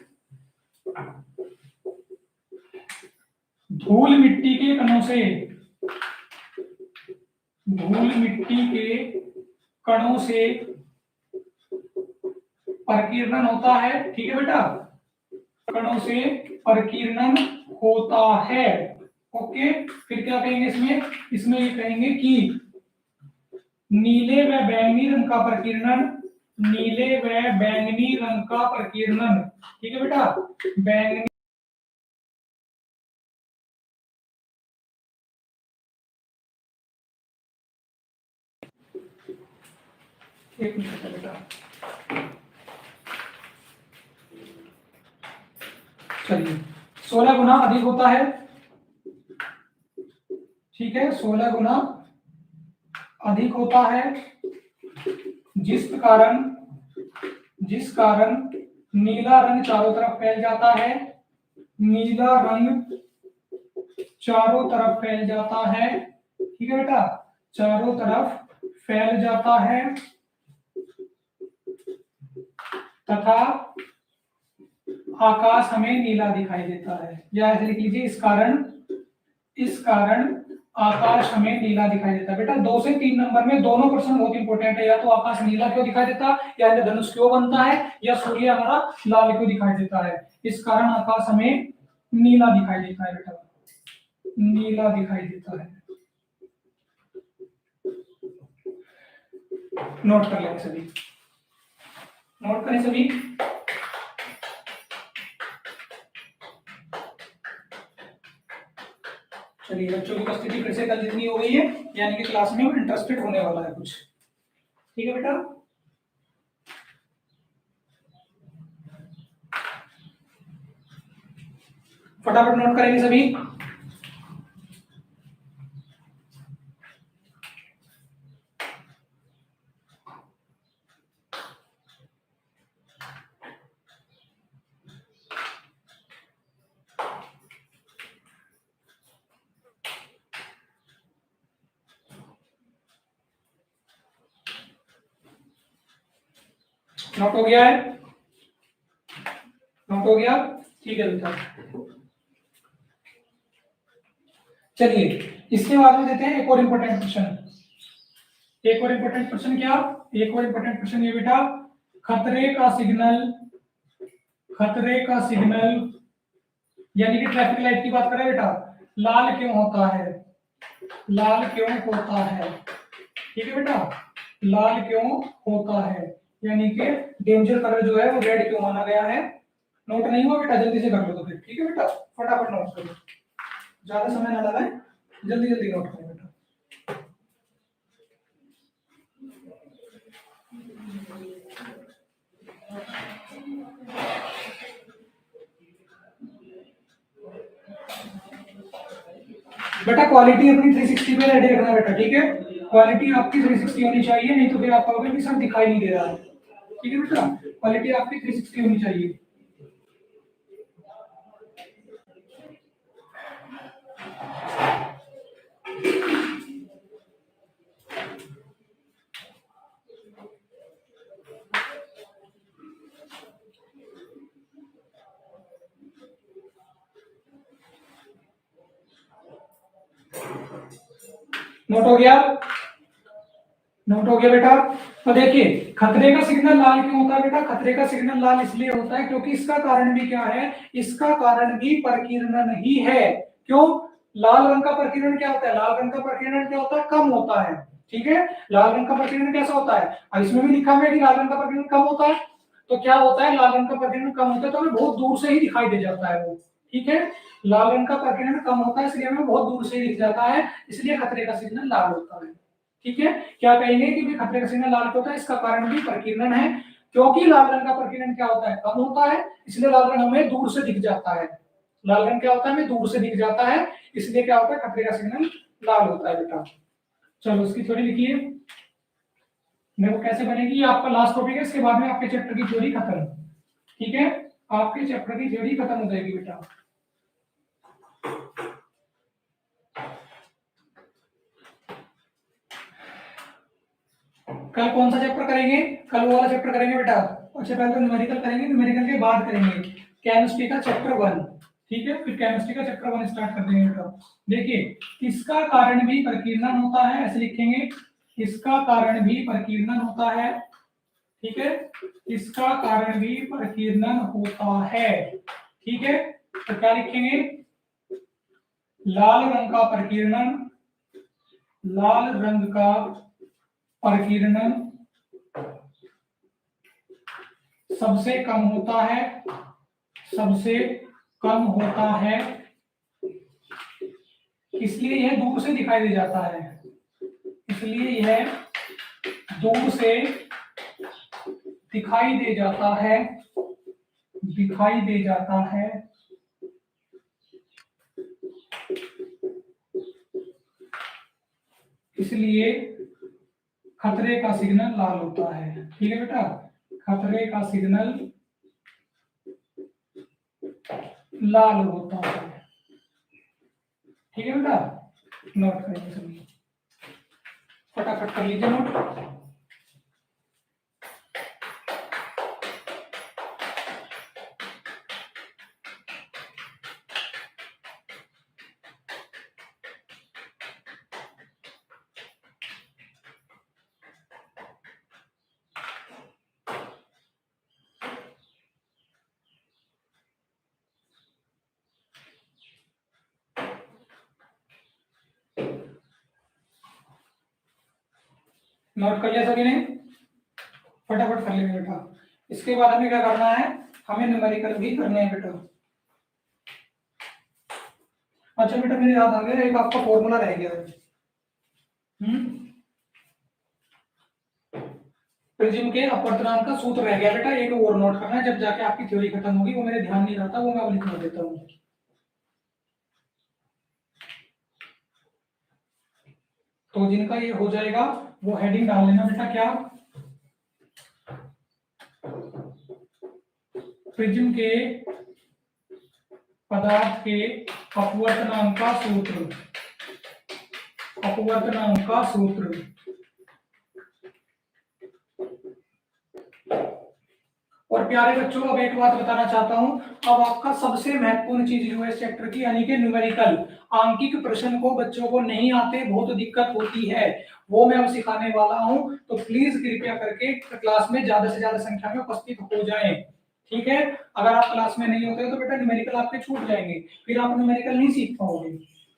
धूल मिट्टी के कणों से, धूल मिट्टी के कणों से प्रकीर्णन होता है। ठीक है बेटा, कणों से प्रकीर्णन होता है। ओके, फिर क्या कहेंगे इसमें, इसमें ये कहेंगे कि नीले व बैंगनी रंग का प्रकीर्णन, नीले व बैंगनी रंग का प्रकीर्णन। ठीक है बेटा, बैंगनी, एक मिनट बेटा, चलिए, 16 गुना अधिक होता है। ठीक है, 16 गुना अधिक होता है, जिस कारण नीला रंग चारों तरफ फैल जाता है, नीला रंग चारों तरफ फैल जाता है। ठीक है बेटा, चारों तरफ फैल जाता है तथा आकाश हमें नीला दिखाई देता है। या ऐसे लिख लीजिए, इस कारण आकाश हमें नीला दिखाई देता है। बेटा 2 से 3 नंबर में दोनों प्रश्न बहुत इंपॉर्टेंट है। या तो आकाश नीला क्यों दिखाई देता, या धनुष क्यों बनता है, या सूर्य हमारा लाल क्यों दिखाई देता है। इस कारण आकाश हमें नीला दिखाई देता है बेटा, नीला दिखाई देता है। नोट कर लें सभी, नोट करें सभी। चलिए, बच्चों की उपस्थिति फिर से कल जितनी हो गई है, यानी कि क्लास में इंटरेस्टेड होने वाला है कुछ। ठीक है बेटा, फटाफट नोट करेंगे सभी। नोट हो गया है, नोट हो गया, ठीक है बेटा। चलिए, इसके बाद में देते हैं एक और इंपॉर्टेंट क्वेश्चन। एक और इंपॉर्टेंट क्वेश्चन क्या, एक और इंपॉर्टेंट क्वेश्चन ये बेटा, खतरे का सिग्नल, खतरे का सिग्नल यानी कि ट्रैफिक लाइट की बात करें बेटा, लाल क्यों होता है, लाल क्यों होता है। ठीक है बेटा, लाल क्यों होता है, यानी कि डेंजर कलर जो है वो रेड क्यों माना गया है। नोट नहीं हुआ बेटा, जल्दी से कर लो तो फिर। ठीक है बेटा, फटाफट नोट करो, ज्यादा समय ना लगाएं, जल्दी जल्दी नोट करें बेटा। बेटा क्वालिटी अपनी 360 पे रेडी रखना बेटा। ठीक है, क्वालिटी आपकी 360 होनी चाहिए, नहीं तो फिर आप कहोगे कि सर दिखाई नहीं दे रहा है। ठीक है बेटा, क्वालिटी आपकी 360 होनी चाहिए। नोट हो गया, नोट हो गया बेटा। तो देखिए, खतरे का सिग्नल लाल क्यों होता है बेटा, खतरे का सिग्नल लाल इसलिए होता है क्योंकि इसका कारण भी क्या है, इसका कारण भी प्रकीर्णन ही है। क्यों, लाल रंग का प्रकीर्णन क्या होता है, लाल रंग का प्रकीर्णन क्या होता है, कम होता है। ठीक है, लाल रंग का प्रकीर्णन कैसा होता है, और इसमें भी लिखा हुआ है कि लाल रंग का प्रकीर्णन कम होता है। तो क्या होता है, लाल रंग का प्रकीर्णन कम होता है तो हमें बहुत दूर से ही दिखाई दे जाता है वो। ठीक है, लाल रंग का प्रकीर्णन कम होता है इसलिए हमें बहुत दूर से ही दिख जाता है, इसलिए खतरे का सिग्नल लाल होता है। ठीक है, क्या कहेंगे कि भी खतरे का सिग्नल लाल होता है, इसका कारण भी प्रकीर्णन है, क्योंकि लाल रंग का प्रकीर्णन क्या होता है, कम होता है, इसलिए लाल रंग हमें दूर से दिख जाता है। लाल रंग क्या होता है, हमें दूर से दिख जाता है, इसलिए क्या होता है, खतरे का सिग्नल लाल होता है बेटा। चलो उसकी थ्योरी लिखिए। देखो कैसे बनेगी, ये आपका लास्ट टॉपिक है, इसके बाद में आपके चैप्टर की थ्योरी खत्म। ठीक है, आपके चैप्टर की थ्योरी खत्म हो जाएगी बेटा। कल कौन सा चैप्टर करेंगे, कल वो वाला चैप्टर करेंगे बेटा। अच्छा पहले तो न्यूमेरिकल करेंगे, न्यूमेरिकल के बाद करेंगे केमिस्ट्री का चैप्टर 1। ठीक है, फिर केमिस्ट्री का चैप्टर 1 स्टार्ट कर देंगे बेटा। देखिए इसका कारण भी प्रकीर्णन होता है, ऐसे लिखेंगे, इसका कारण भी प्रकीर्णन होता है। ठीक है, इसका कारण भी प्रकीर्णन होता है। ठीक है, तो क्या लिखेंगे, लाल रंग का प्रकीर्णन, लाल रंग का प्रकीर्णन सबसे कम होता है, सबसे कम होता है, इसलिए यह दूर से दिखाई दे जाता है, इसलिए यह दूर से दिखाई दे जाता है, दिखाई दे जाता है, इसलिए खतरे का सिग्नल लाल होता है। ठीक है बेटा, खतरे का सिग्नल लाल होता है। ठीक है बेटा, नोट करेंगे सभी, फटाफट कर लीजिए नोट। नोट कर लिया सभी ने, फटाफट कर लेंगे बेटा। इसके बाद हमें क्या करना है, हमें न्यूमेरिकल भी करने हैं बेटा। अच्छा बेटा मेरे याद आ गया, एक आपका फॉर्मूला रह गया है। प्रिज्म के अपवर्तनांक का सूत्र रह गया बेटा, एक और नोट करना है, जब जाके आपकी थ्योरी खत्म होगी, वो मेरे ध्यान नहीं रहता, वो मैं अब लिखवा देता हूँ। तो जिनका ये हो जाएगा वो हेडिंग डाल लेना बेटा, क्या, प्रिज्म के पदार्थ के अपवर्तनांक का सूत्र, अपवर्तनांक का सूत्र। और प्यारे बच्चों अब एक बात बताना चाहता हूं, अब आपका सबसे महत्वपूर्ण चीज जो है इस चैप्टर की, यानी कि न्यूमेरिकल आंकिक प्रश्न को बच्चों को नहीं आते, बहुत दिक्कत होती है, वो मैं अब सिखाने वाला हूं। तो प्लीज कृपया करके क्लास में ज्यादा से ज्यादा संख्या में उपस्थित हो जाएं। ठीक है, अगर आप क्लास में नहीं होते तो बेटा न्यूमेरिकल आपके छूट जाएंगे, फिर आप न्यूमेरिकल नहीं सीख पाओगे।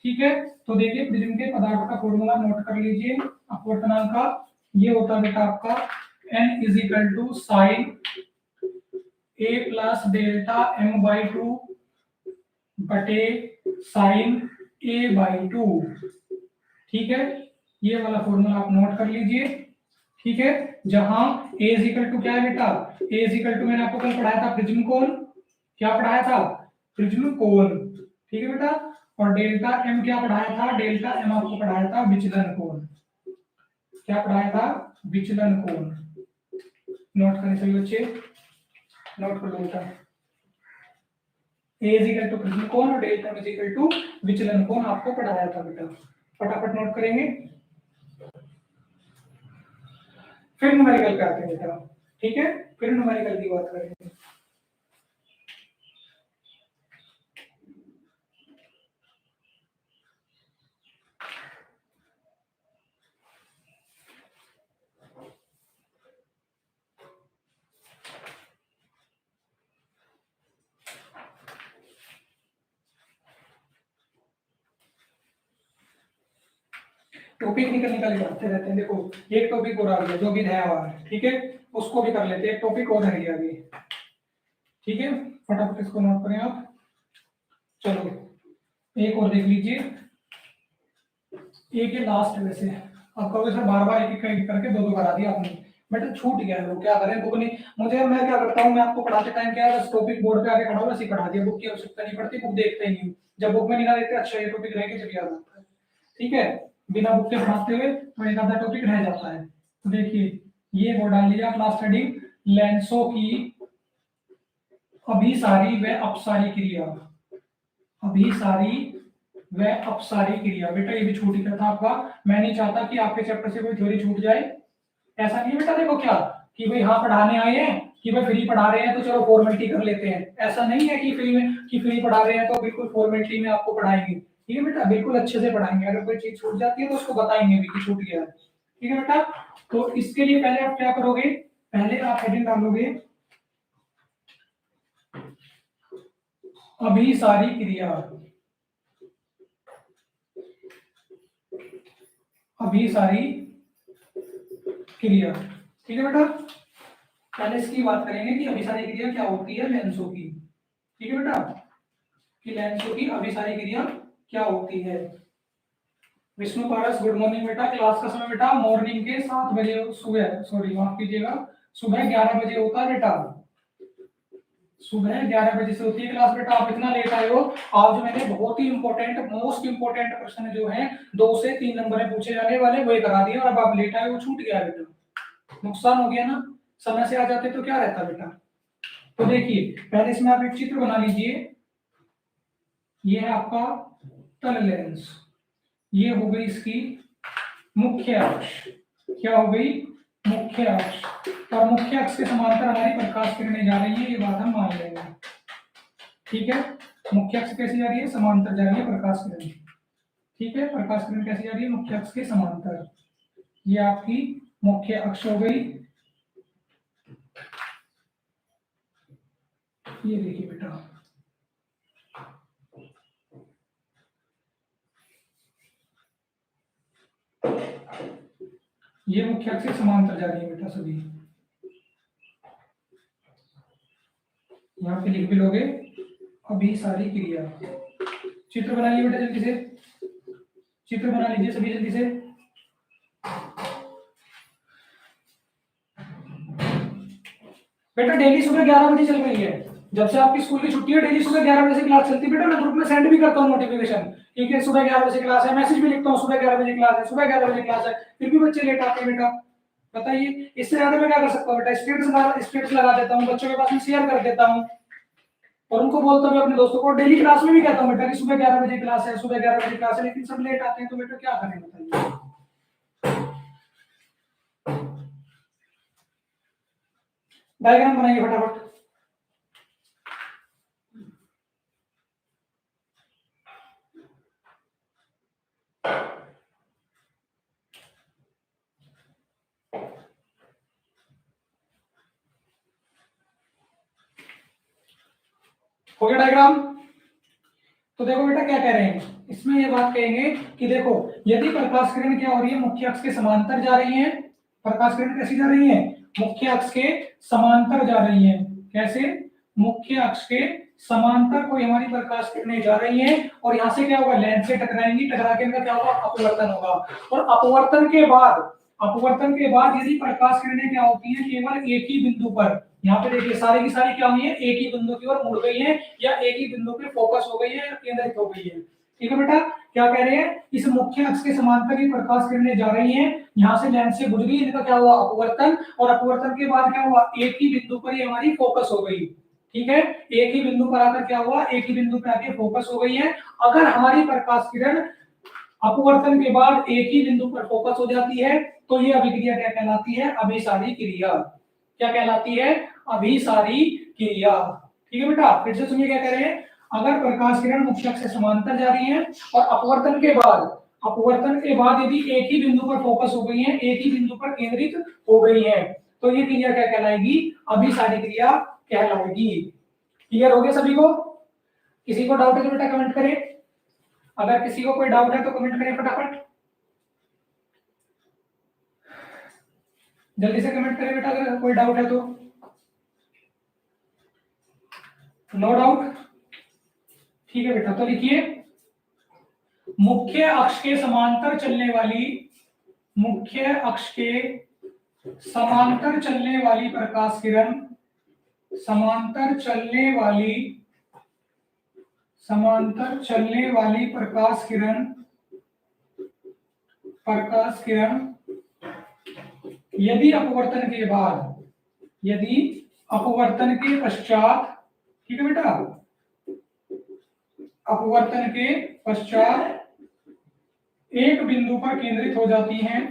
ठीक है, तो देखिए प्रिज्म के पदार्थ का फॉर्मूला नोट कर लीजिए अपवर्तनांक का, ये होता है बेटा आपका n is equal to sine a plus delta m by 2 बटे साइन a बाई 2। ठीक है, ये वाला फॉर्मूला आप नोट कर लीजिए। ठीक है, जहां a इज इक्वल टू क्या है बेटा, a इज इक्वल टू मैंने आपको कल पढ़ाया था प्रिज्म कोण, क्या पढ़ाया था, प्रिज्म कोण। ठीक है बेटा, और डेल्टा m क्या पढ़ाया था, डेल्टा m आपको पढ़ाया था विचलन कोण, क्या पढ़ाया था, विचलन कोण। नोट करें सभी बच्चे, नोट कर लो बेटा, a is equal to prism कोण और delta m is equal to विचलन कोण आपको पढ़ाया था बेटा, फटाफट नोट करेंगे, फिर न्यूमेरिकल पे आते हैं बेटा। ठीक है, फिर न्यूमेरिकल की बात करेंगे। टॉपिक निकल निकल के आते रहते हैं। देखो एक टॉपिक और आ गया जो भी नया हुआ है, ठीक है, उसको भी कर लेते हैं, एक टॉपिक और रह गया अभी। ठीक है, फटाफट इसको नोट करें आप। चलो एक और देख लीजिए, एक ये लास्ट वैसे आप कहोगे सर बार बार एक एक करके दो दो करा दिया आपने, बेटा छूट गया है वो, क्या करें बुक नहीं, मुझे मैं क्या करता हूँ, मैं आपको पढ़ाते टाइम क्या है, बस टॉपिक बोर्ड पे आके खड़ा हूँ, बस ही पढ़ा दिया, बुक की आवश्यकता नहीं पड़ती, बुक देखते ही नहीं, जब बुक में निकाल देते अच्छा ये टॉपिक रह के चले जाता है, ठीक है, बिना बुक के पढ़ाते हुए तो एक आधा टॉपिक रह जाता है। तो देखिए ये वो डाल लिया क्लास स्टडी लेंसों की अभिसारी व अपसारी क्रिया, अभिसारी व अपसारी क्रिया, बेटा ये भी छूट ही था आपका, मैं नहीं चाहता कि आपके चैप्टर से कोई थ्योरी छूट जाए, ऐसा नहीं बेटा, देखो क्या कि भाई हाँ पढ़ाने आए हैं कि भाई फ्री पढ़ा रहे हैं तो चलो फॉर्मेलिटी कर लेते हैं, ऐसा नहीं है कि फ्री में कि फ्री पढ़ा रहे हैं तो बिल्कुल फॉर्मेलिटी में आपको पढ़ाएंगे, ठीक है बेटा, बिल्कुल अच्छे से पढ़ाएंगे, अगर कोई चीज छूट जाती है तो उसको बताएंगे भी कि छूट गया है, ठीक है बेटा। तो इसके लिए पहले आप क्या करोगे, पहले आप हेडिंग डालोगे अभिसारी क्रिया, अभिसारी क्रिया, ठीक है बेटा, पहले इसकी बात करेंगे कि अभिसारी क्रिया क्या होती है लेंसों की, ठीक है बेटा, कि लेंसों की अभिसारी क्रिया क्या होती है। विष्णु पारस गुड मॉर्निंग बेटा, क्लास का समय बेटा मॉर्निंग के 7 बजे, सुबह सॉरी माफ कीजिएगा, सुबह 11 बजे होता है बेटा, सुबह 11 बजे से होती है क्लास बेटा, आप इतना लेट आए हो, आज मैंने बहुत ही इंपॉर्टेंट मोस्ट इंपॉर्टेंट प्रश्न जो है 2 से 3 नंबर में पूछे जाने वाले वही करा दिए, और अब आप लेट आए हो, छूट गया बेटा, नुकसान हो गया ना, समय से आ जाते तो क्या रहता बेटा। तो देखिए पहले इसमें आप एक चित्र बना लीजिए, ये है आपका तल लेंस, ये हो गई इसकी मुख्य अक्ष, क्या हो गई मुख्य अक्ष, और मुख्य अक्ष के समांतर हमारी प्रकाश किरणें जा रही है, ये बात हम मान लेंगे, ठीक है, मुख्य अक्ष कैसी जा रही है, समांतर जा रही है प्रकाश किरण, ठीक है, प्रकाश किरण कैसी जा रही है, मुख्य अक्ष के समांतर, ये आपकी मुख्य अक्ष हो गई, ये देखिए बेटा, ये मुख्य अक्ष के समांतर जा रही है बेटा सभी, यहाँ पे लिख भी लोगे अभिसारी क्रिया, चित्र बनाइए बेटा जल्दी से, चित्र बना लीजिए सभी जल्दी से, बेटा डेली सुबह 11 बजे चल रही है, जब से आपकी स्कूल की छुट्टी है डेली सुबह 11 बजे से क्लास चलती है बेटा, मैं ग्रुप में सेंड भी करता हूँ नोटिफिकेशन, ठीक है, सुबह 11 बजे क्लास है, मैसेज भी लिखता हूँ सुबह 11 बजे क्लास है, सुबह 11 बजे क्लास है, फिर भी बच्चे लेट आते हैं बेटा, बताइए इससे ज्यादा मैं क्या कर सकता हूँ बेटा, स्टेटस लगा देता हूँ, बच्चों के पास में शेयर कर देता हूँ, और उनको बोलता हूँ अपने दोस्तों को, डेली क्लास में भी कहता हूँ बेटा कि सुबह 11 बजे क्लास है, सुबह 11 बजे क्लास है, लेकिन सब लेट आते हैं, तो बेटा क्या करें बताइए। डायग्राम बनाइए फटाफट, हो गया डायग्राम। तो देखो बेटा क्या कह रहे हैं इसमें, ये बात कहेंगे कि देखो यदि प्रकाश किरण क्या हो रही है, मुख्य अक्ष के समांतर जा रही है, प्रकाश किरण कैसी जा रही है, मुख्य अक्ष के समांतर जा रही है, कैसे, मुख्य अक्ष के समांतर कोई हमारी प्रकाश किरणें जा रही हैं, और यहाँ से क्या होगा, लेंस से टकराएंगी, टकरा के इनका क्या होगा, अपवर्तन होगा, और अपवर्तन के बाद यदि प्रकाश किरणें क्या होती हैं, केवल एक ही बिंदु पर, यहाँ पे देखिए सारी की सारी क्या हुई है, एक ही बिंदु की ओर मुड़ गई है, या एक ही बिंदु पे फोकस हो गई है, या केंद्रित हो गई है, ठीक है बेटा, क्या कह रहे हैं, इस मुख्य अक्ष के समांतर ही प्रकाश किरणें जा रही हैं, यहाँ से लेंस से गुजरी, इनका क्या हुआ, अपवर्तन, और अपवर्तन के बाद क्या हुआ, एक ही बिंदु पर ये हमारी फोकस हो गई, ठीक है, एक ही बिंदु पर आकर क्या हुआ, एक ही बिंदु पर आके फोकस हो गई है। अगर हमारी प्रकाश किरण अपवर्तन के बाद एक ही बिंदु पर फोकस हो जाती है तो ये अभिक्रिया क्या कहलाती है, अभिसारी क्रिया, क्या कहलाती है, अभिसारी क्रिया, ठीक है बेटा, फिर से सुनिए क्या कह रहे हैं, अगर प्रकाश किरण मुख्य अक्ष से समांतर जा रही है और अपवर्तन के बाद यदि एक ही बिंदु पर फोकस हो गई है, एक ही बिंदु पर केंद्रित हो गई है, तो ये क्रिया क्या कहलाएगी, अभिसारी क्रिया कहलाएगी। क्लियर हो गया सभी को, किसी को डाउट है तो बेटा कमेंट करें, अगर किसी को कोई डाउट है तो कमेंट करें फटाफट, जल्दी से कमेंट करें बेटा अगर कोई डाउट है तो, नो डाउट, ठीक है बेटा, तो लिखिए मुख्य अक्ष के समांतर चलने वाली, मुख्य अक्ष के समांतर चलने वाली प्रकाश किरण, समांतर चलने वाली प्रकाश किरण यदि अपवर्तन के पश्चात, ठीक है बेटा, अपवर्तन के पश्चात एक बिंदु पर केंद्रित हो जाती हैं,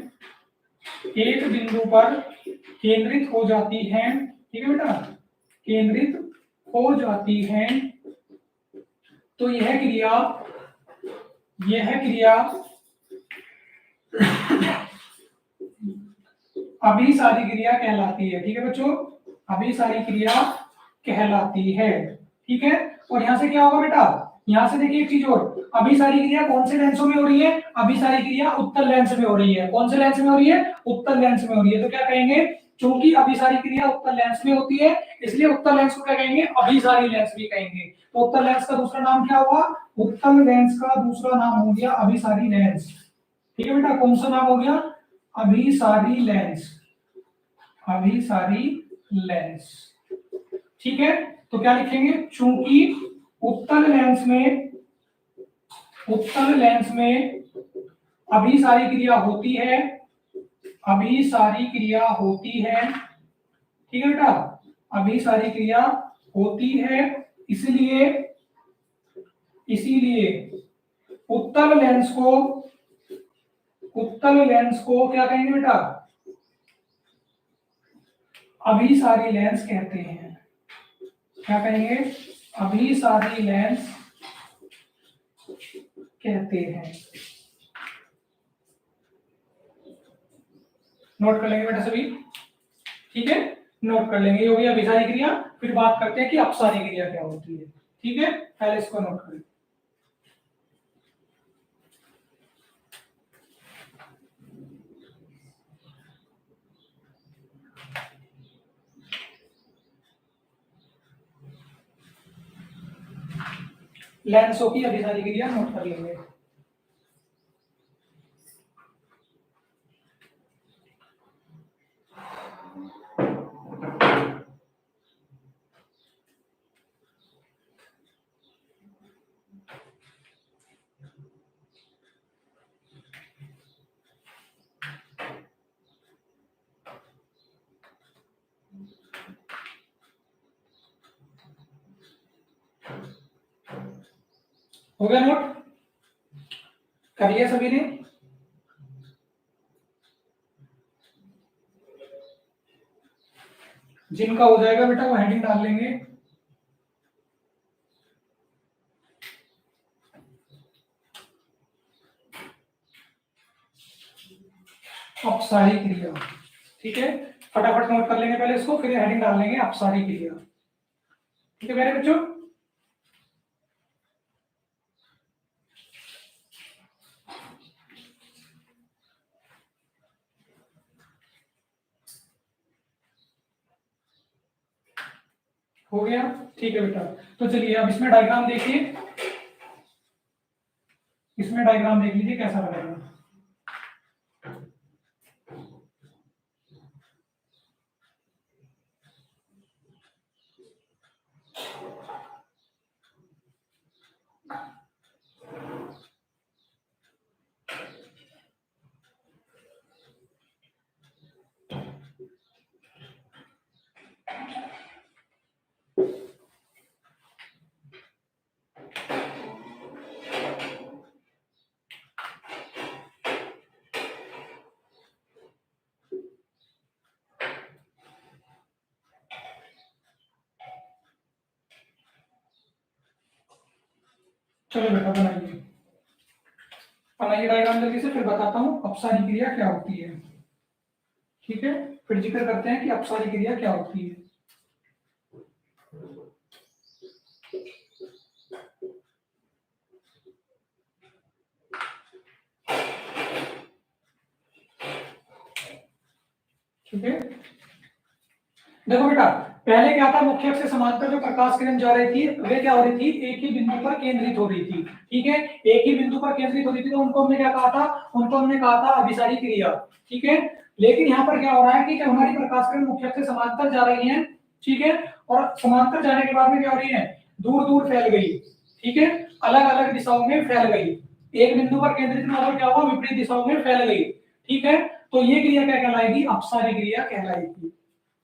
एक बिंदु पर केंद्रित हो जाती हैं, ठीक है बेटा, केंद्रित हो जाती हैं, तो यह क्रिया अभिसारी क्रिया कहलाती है। ठीक है बच्चों, अभिसारी क्रिया कहलाती है। ठीक है, और यहां से क्या होगा बेटा, यहां से देखिए एक चीज और, अभिसारी क्रिया कौन से लेंसों में हो रही है, अभिसारी क्रिया उत्तल लेंस में हो रही है। कौन से लेंस में हो रही है, उत्तल लेंस में हो रही है। तो क्या कहेंगे, क्योंकि अभिसारी क्रिया उत्तल लेंस में होती है, इसलिए उत्तल लेंस को क्या कहेंगे, अभिसारी लेंस भी कहेंगे। तो उत्तल लेंस का दूसरा नाम क्या हुआ, उत्तल लेंस का दूसरा नाम हो गया अभिसारी लेंस। ठीक है बेटा, कौन सा नाम हो गया, अभिसारी लेंस, अभिसारी लेंस। ठीक है, तो क्या लिखेंगे, चूंकि उत्तल लेंस में अभिसारी क्रिया होती है, अभिसारी क्रिया होती है, ठीक है बेटा, अभिसारी क्रिया होती है, इसीलिए उत्तल लेंस को क्या कहेंगे बेटा, अभिसारी लेंस कहते हैं। क्या कहेंगे, अभिसारी लेंस कहते हैं। नोट कर लेंगे बेटा सभी, ठीक है, नोट कर लेंगे। ये हो गई अभिसारी क्रिया। फिर बात करते हैं कि अपसारी क्रिया क्या होती है। ठीक है, पहले इसको नोट करें। लेंसों की अभिसारी क्रिया नोट कर लेंगे। हो गया नोट, कर लिया सभी ने। जिनका हो जाएगा बेटा वो हेडिंग डाल लेंगे। अपसारी क्रिया, ठीक है, फटाफट नोट कर लेंगे पहले इसको, फिर हेडिंग डाल लेंगे अपसारी क्रिया। ठीक है मेरे बच्चों, हो गया। ठीक है बेटा, तो चलिए अब इसमें डायग्राम देखिए, इसमें डायग्राम देख लीजिए कैसा लगेगा। चलो बेटा बनाइए डायग्राम जल्दी से, फिर बताता हूँ अपसारी क्रिया क्या होती है। ठीक है, फिर जिक्र करते हैं कि अपसारी क्रिया क्या होती है। ठीक है, देखो बेटा, पहले क्या था, मुख्य अक्ष से समांतर जो प्रकाश किरण जा रही थी वे क्या हो रही थी, एक ही बिंदु पर केंद्रित हो रही थी। ठीक है, एक ही बिंदु पर केंद्रित हो रही थी, तो उनको हमने क्या कहा था, उनको हमने कहा था अभिसारी क्रिया। ठीक है, लेकिन यहाँ पर क्या हो रहा है कि जब हमारी प्रकाश किरण मुख्य अक्ष से समांतर जा रही है, ठीक है, और समांतर जाने के बाद में क्या हो रही है, दूर दूर फैल गई, ठीक है, अलग अलग दिशाओं में फैल गई, एक बिंदु पर केंद्रित न होकर क्या हुआ, विपरीत दिशाओं में फैल गई, ठीक है, तो ये क्रिया क्या कहलाएगी, अपसारी क्रिया कहलाएगी,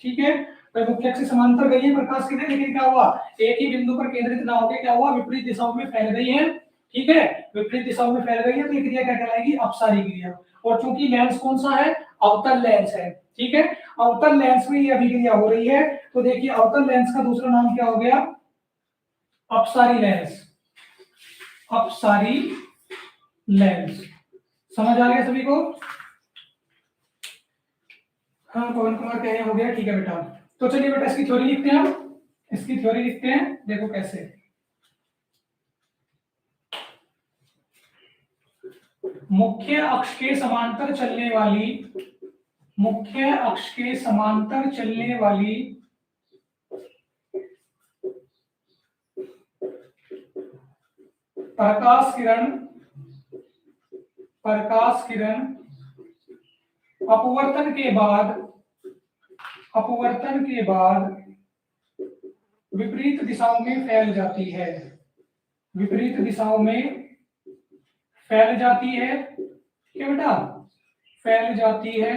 ठीक है। तो मुख्य अक्ष से समांतर गई है प्रकाश किरण, लेकिन क्या हुआ, एक ही बिंदु पर केंद्रित ना होकर क्या हुआ, विपरीत दिशाओं में फैल गई है, ठीक है, विपरीत दिशाओं में फैल गई है, तो ये क्रिया क्या कहलाएगी, अपसारी क्रिया। और चूंकि लेंस कौन सा है, अवतल लेंस है, ठीक है, अवतल लेंस में ये अभिक्रिया हो रही है, तो देखिए अवतल लेंस का दूसरा नाम क्या हो गया, अपसारी लेंस, अपसारी लेंस। समझ आ गया सभी को? हाँ पवन कुमार कह रहे हो गया, ठीक है बेटा। तो चलिए बेटा इसकी थ्योरी लिखते हैं, हम इसकी थ्योरी लिखते हैं, देखो कैसे। मुख्य अक्ष के समांतर चलने वाली, मुख्य अक्ष के समांतर चलने वाली प्रकाश किरण, प्रकाश किरण अपवर्तन के बाद, अपवर्तन के बाद विपरीत दिशाओं में फैल जाती है, विपरीत दिशाओं में फैल जाती है, ठीक है बेटा, फैल जाती है,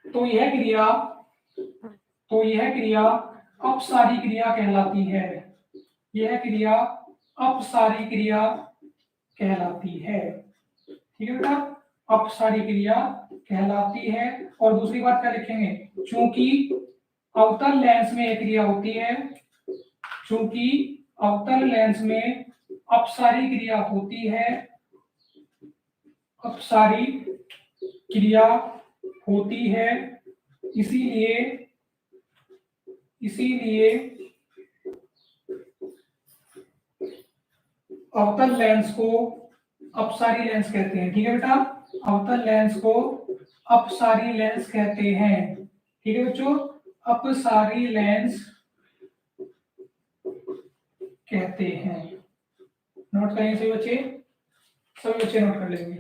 तो यह क्रिया, तो यह क्रिया अपसारी क्रिया कहलाती है, यह क्रिया अपसारी क्रिया कहलाती है, ठीक है बेटा, अपसारी क्रिया कहलाती है। और दूसरी बात क्या लिखेंगे, चूंकि अवतल लेंस में एक क्रिया होती है, चूंकि अवतल लेंस में अपसारी क्रिया होती है, अपसारी क्रिया होती है, इसीलिए, इसीलिए अवतल लेंस को अपसारी लेंस कहते हैं, ठीक है बेटा, अवतल लेंस को अपसारी लेंस कहते हैं, ठीक है बच्चों, अपसारी लेंस कहते हैं। नोट करेंगे सभी बच्चे, सभी बच्चे नोट कर लेंगे,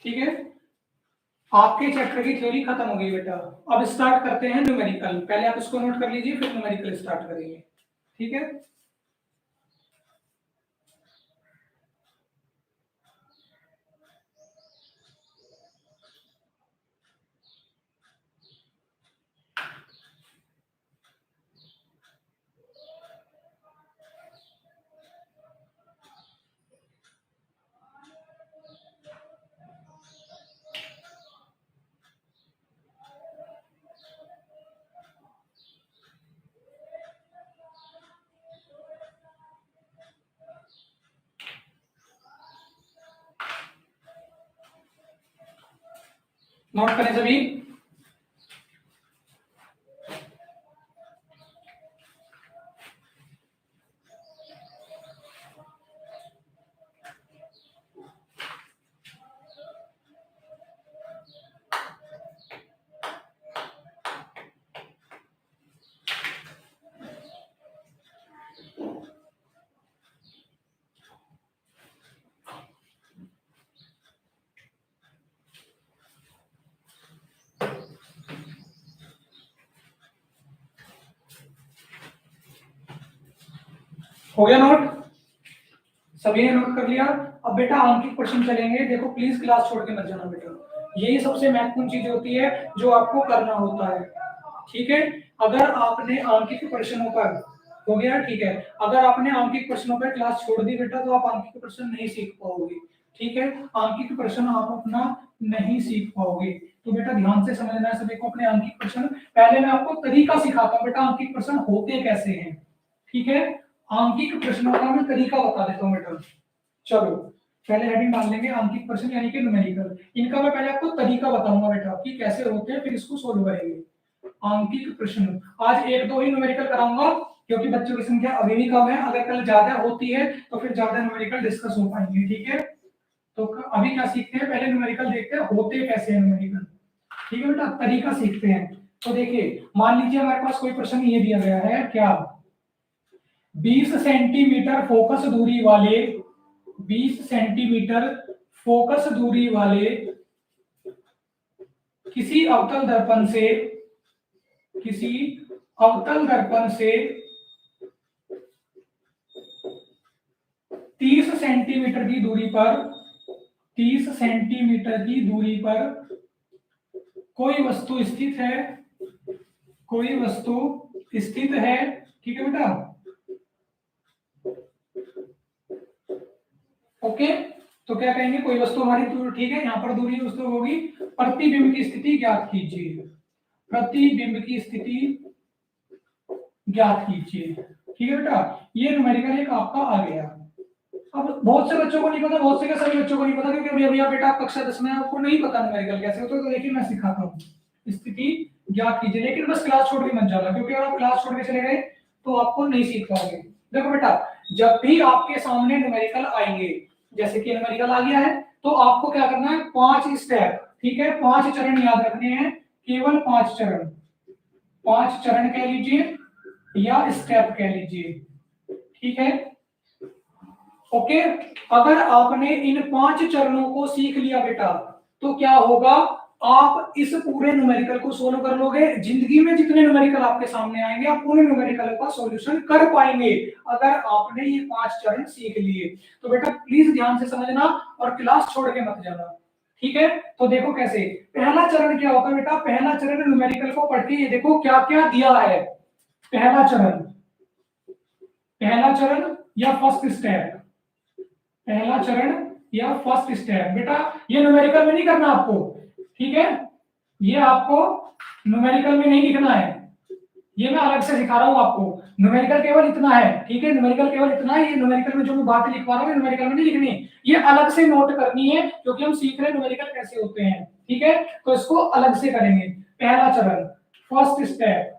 ठीक है। आपके चैप्टर की थ्योरी खत्म हो गई बेटा, अब स्टार्ट करते हैं न्यूमेरिकल। पहले आप इसको नोट कर लीजिए, फिर न्यूमेरिकल स्टार्ट करेंगे, ठीक है। नोट करें सभी। हो गया नोट, सभी ने नोट कर लिया। अब बेटा अंकित प्रश्न चलेंगे, देखो प्लीज क्लास छोड़ के मत जाना बेटा, यही सबसे महत्वपूर्ण चीज होती है जो आपको करना होता है, ठीक है। अगर आपने अंकित प्रश्नों पर, हो गया ठीक है, अगर आपने अंकित प्रश्नों पर क्लास छोड़ दी बेटा तो आप अंकित प्रश्न नहीं सीख पाओगे, ठीक है, अंकित प्रश्न आप अपना नहीं सीख पाओगे। तो बेटा ध्यान से समझना है सभी को अपने अंकित प्रश्न। पहले मैं आपको तरीका सिखाता हूँ बेटा अंकित प्रश्न होते कैसे हैं, ठीक है, आंकिक प्रश्नों का मैं तरीका बता देता हूँ बेटा। चलो पहले हेडिंग डाल लेंगे आंकिक प्रश्न यानी कि न्यूमेरिकल, इनका मैं पहले आपको तरीका बताऊंगा बेटा कि कैसे होते हैं, फिर इसको सोल्व करेंगे। आंकिक प्रश्न आज एक दो ही न्यूमेरिकल कराऊंगा क्योंकि बच्चों की संख्या अभी भी कम है, अगर कल ज्यादा होती है तो फिर ज्यादा न्यूमेरिकल डिस्कस हो पाएंगे, ठीक है। तो अभी क्या सीखते हैं, पहले न्यूमेरिकल देखते हैं होते कैसे हैं न्यूमेरिकल, ठीक है बेटा, तरीका सीखते हैं। तो देखिए मान लीजिए हमारे पास कोई प्रश्न ये दिया गया है, क्या 20 सेंटीमीटर फोकस दूरी वाले, 20 सेंटीमीटर फोकस दूरी वाले किसी अवतल दर्पण से 30 सेंटीमीटर की दूरी पर 30 सेंटीमीटर की दूरी पर कोई वस्तु स्थित है, ठीक है बेटा। ओके, तो क्या कहेंगे, कोई वस्तु हमारी दूर, ठीक है, यहाँ पर दूरी वस्तु होगी, प्रतिबिंब की स्थिति ज्ञात कीजिए, प्रतिबिंब की स्थिति ज्ञात कीजिए, ठीक है बेटा। ये न्यूमेरिकल एक आपका आ गया। अब बहुत से बच्चों को नहीं पता, बहुत से क्या सभी बच्चों को नहीं पता, क्योंकि अभी आप बेटा कक्षा 10 में आपको नहीं पता न्यूमेरिकल कैसे होता है, तो देखिए मैं सिखाता हूँ। स्थिति ज्ञात कीजिए, लेकिन बस क्लास छोड़ के मत जाना, क्योंकि अगर आप क्लास छोड़ के चले गए तो आपको नहीं सीख पाओगे। देखो बेटा, जब भी आपके सामने न्यूमेरिकल आएंगे, जैसे कि न्यूमेरिकल आ गया है, तो आपको क्या करना है, 5 स्टेप, ठीक है, 5 चरण याद रखने हैं, केवल 5 चरण, 5 चरण कह लीजिए या स्टेप कह लीजिए, ठीक है। ओके, अगर आपने इन 5 चरणों को सीख लिया बेटा, तो क्या होगा, आप इस पूरे न्यूमेरिकल को सोल्व कर लोगे। जिंदगी में जितने न्यूमेरिकल आपके सामने आएंगे, आप पूरे न्यूमेरिकल का सॉल्यूशन कर पाएंगे, अगर आपने ये 5 चरण सीख लिए। तो बेटा प्लीज ध्यान से समझना और क्लास छोड़ के मत जाना, ठीक है। तो देखो कैसे, पहला चरण क्या होगा बेटा, पहला चरण न्यूमेरिकल को पढ़ के ये देखो क्या क्या दिया है। पहला चरण या फर्स्ट स्टेप, पहला चरण या फर्स्ट स्टेप, बेटा ये न्यूमेरिकल में नहीं करना आपको, ठीक है, ये आपको न्यूमेरिकल में नहीं लिखना है, ये मैं अलग से सिखा रहा हूं आपको। न्यूमेरिकल केवल इतना है, ठीक है, न्यूमेरिकल केवल इतना है, ये न्यूमेरिकल में जो मैं बातें लिखवा रहा हूं न्यूमेरिकल में नहीं लिखनी, ये अलग से नोट करनी है, क्योंकि हम सीख रहे हैं न्यूमेरिकल कैसे होते हैं, ठीक है, तो इसको अलग से करेंगे। पहला चरण, फर्स्ट स्टेप,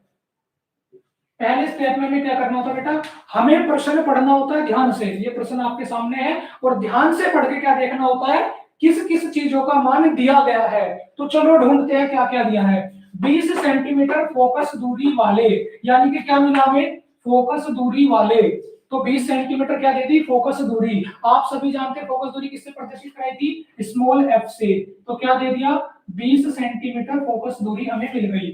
पहले स्टेप में हमें क्या करना होता है बेटा, हमें प्रश्न पढ़ना होता है ध्यान से, ये प्रश्न आपके सामने है, और ध्यान से पढ़ के क्या देखना होता है, किस किस चीजों का मान दिया गया है। तो चलो ढूंढते हैं क्या क्या दिया है। 20 सेंटीमीटर फोकस दूरी वाले, यानी कि क्या मिला हमें, फोकस दूरी वाले, तो 20 सेंटीमीटर क्या दे दी, फोकस दूरी। आप सभी जानते हैं फोकस दूरी किससे प्रदर्शित कराई थी, स्मॉल एफ से, तो क्या दे दिया, 20 सेंटीमीटर फोकस दूरी हमें मिल गई,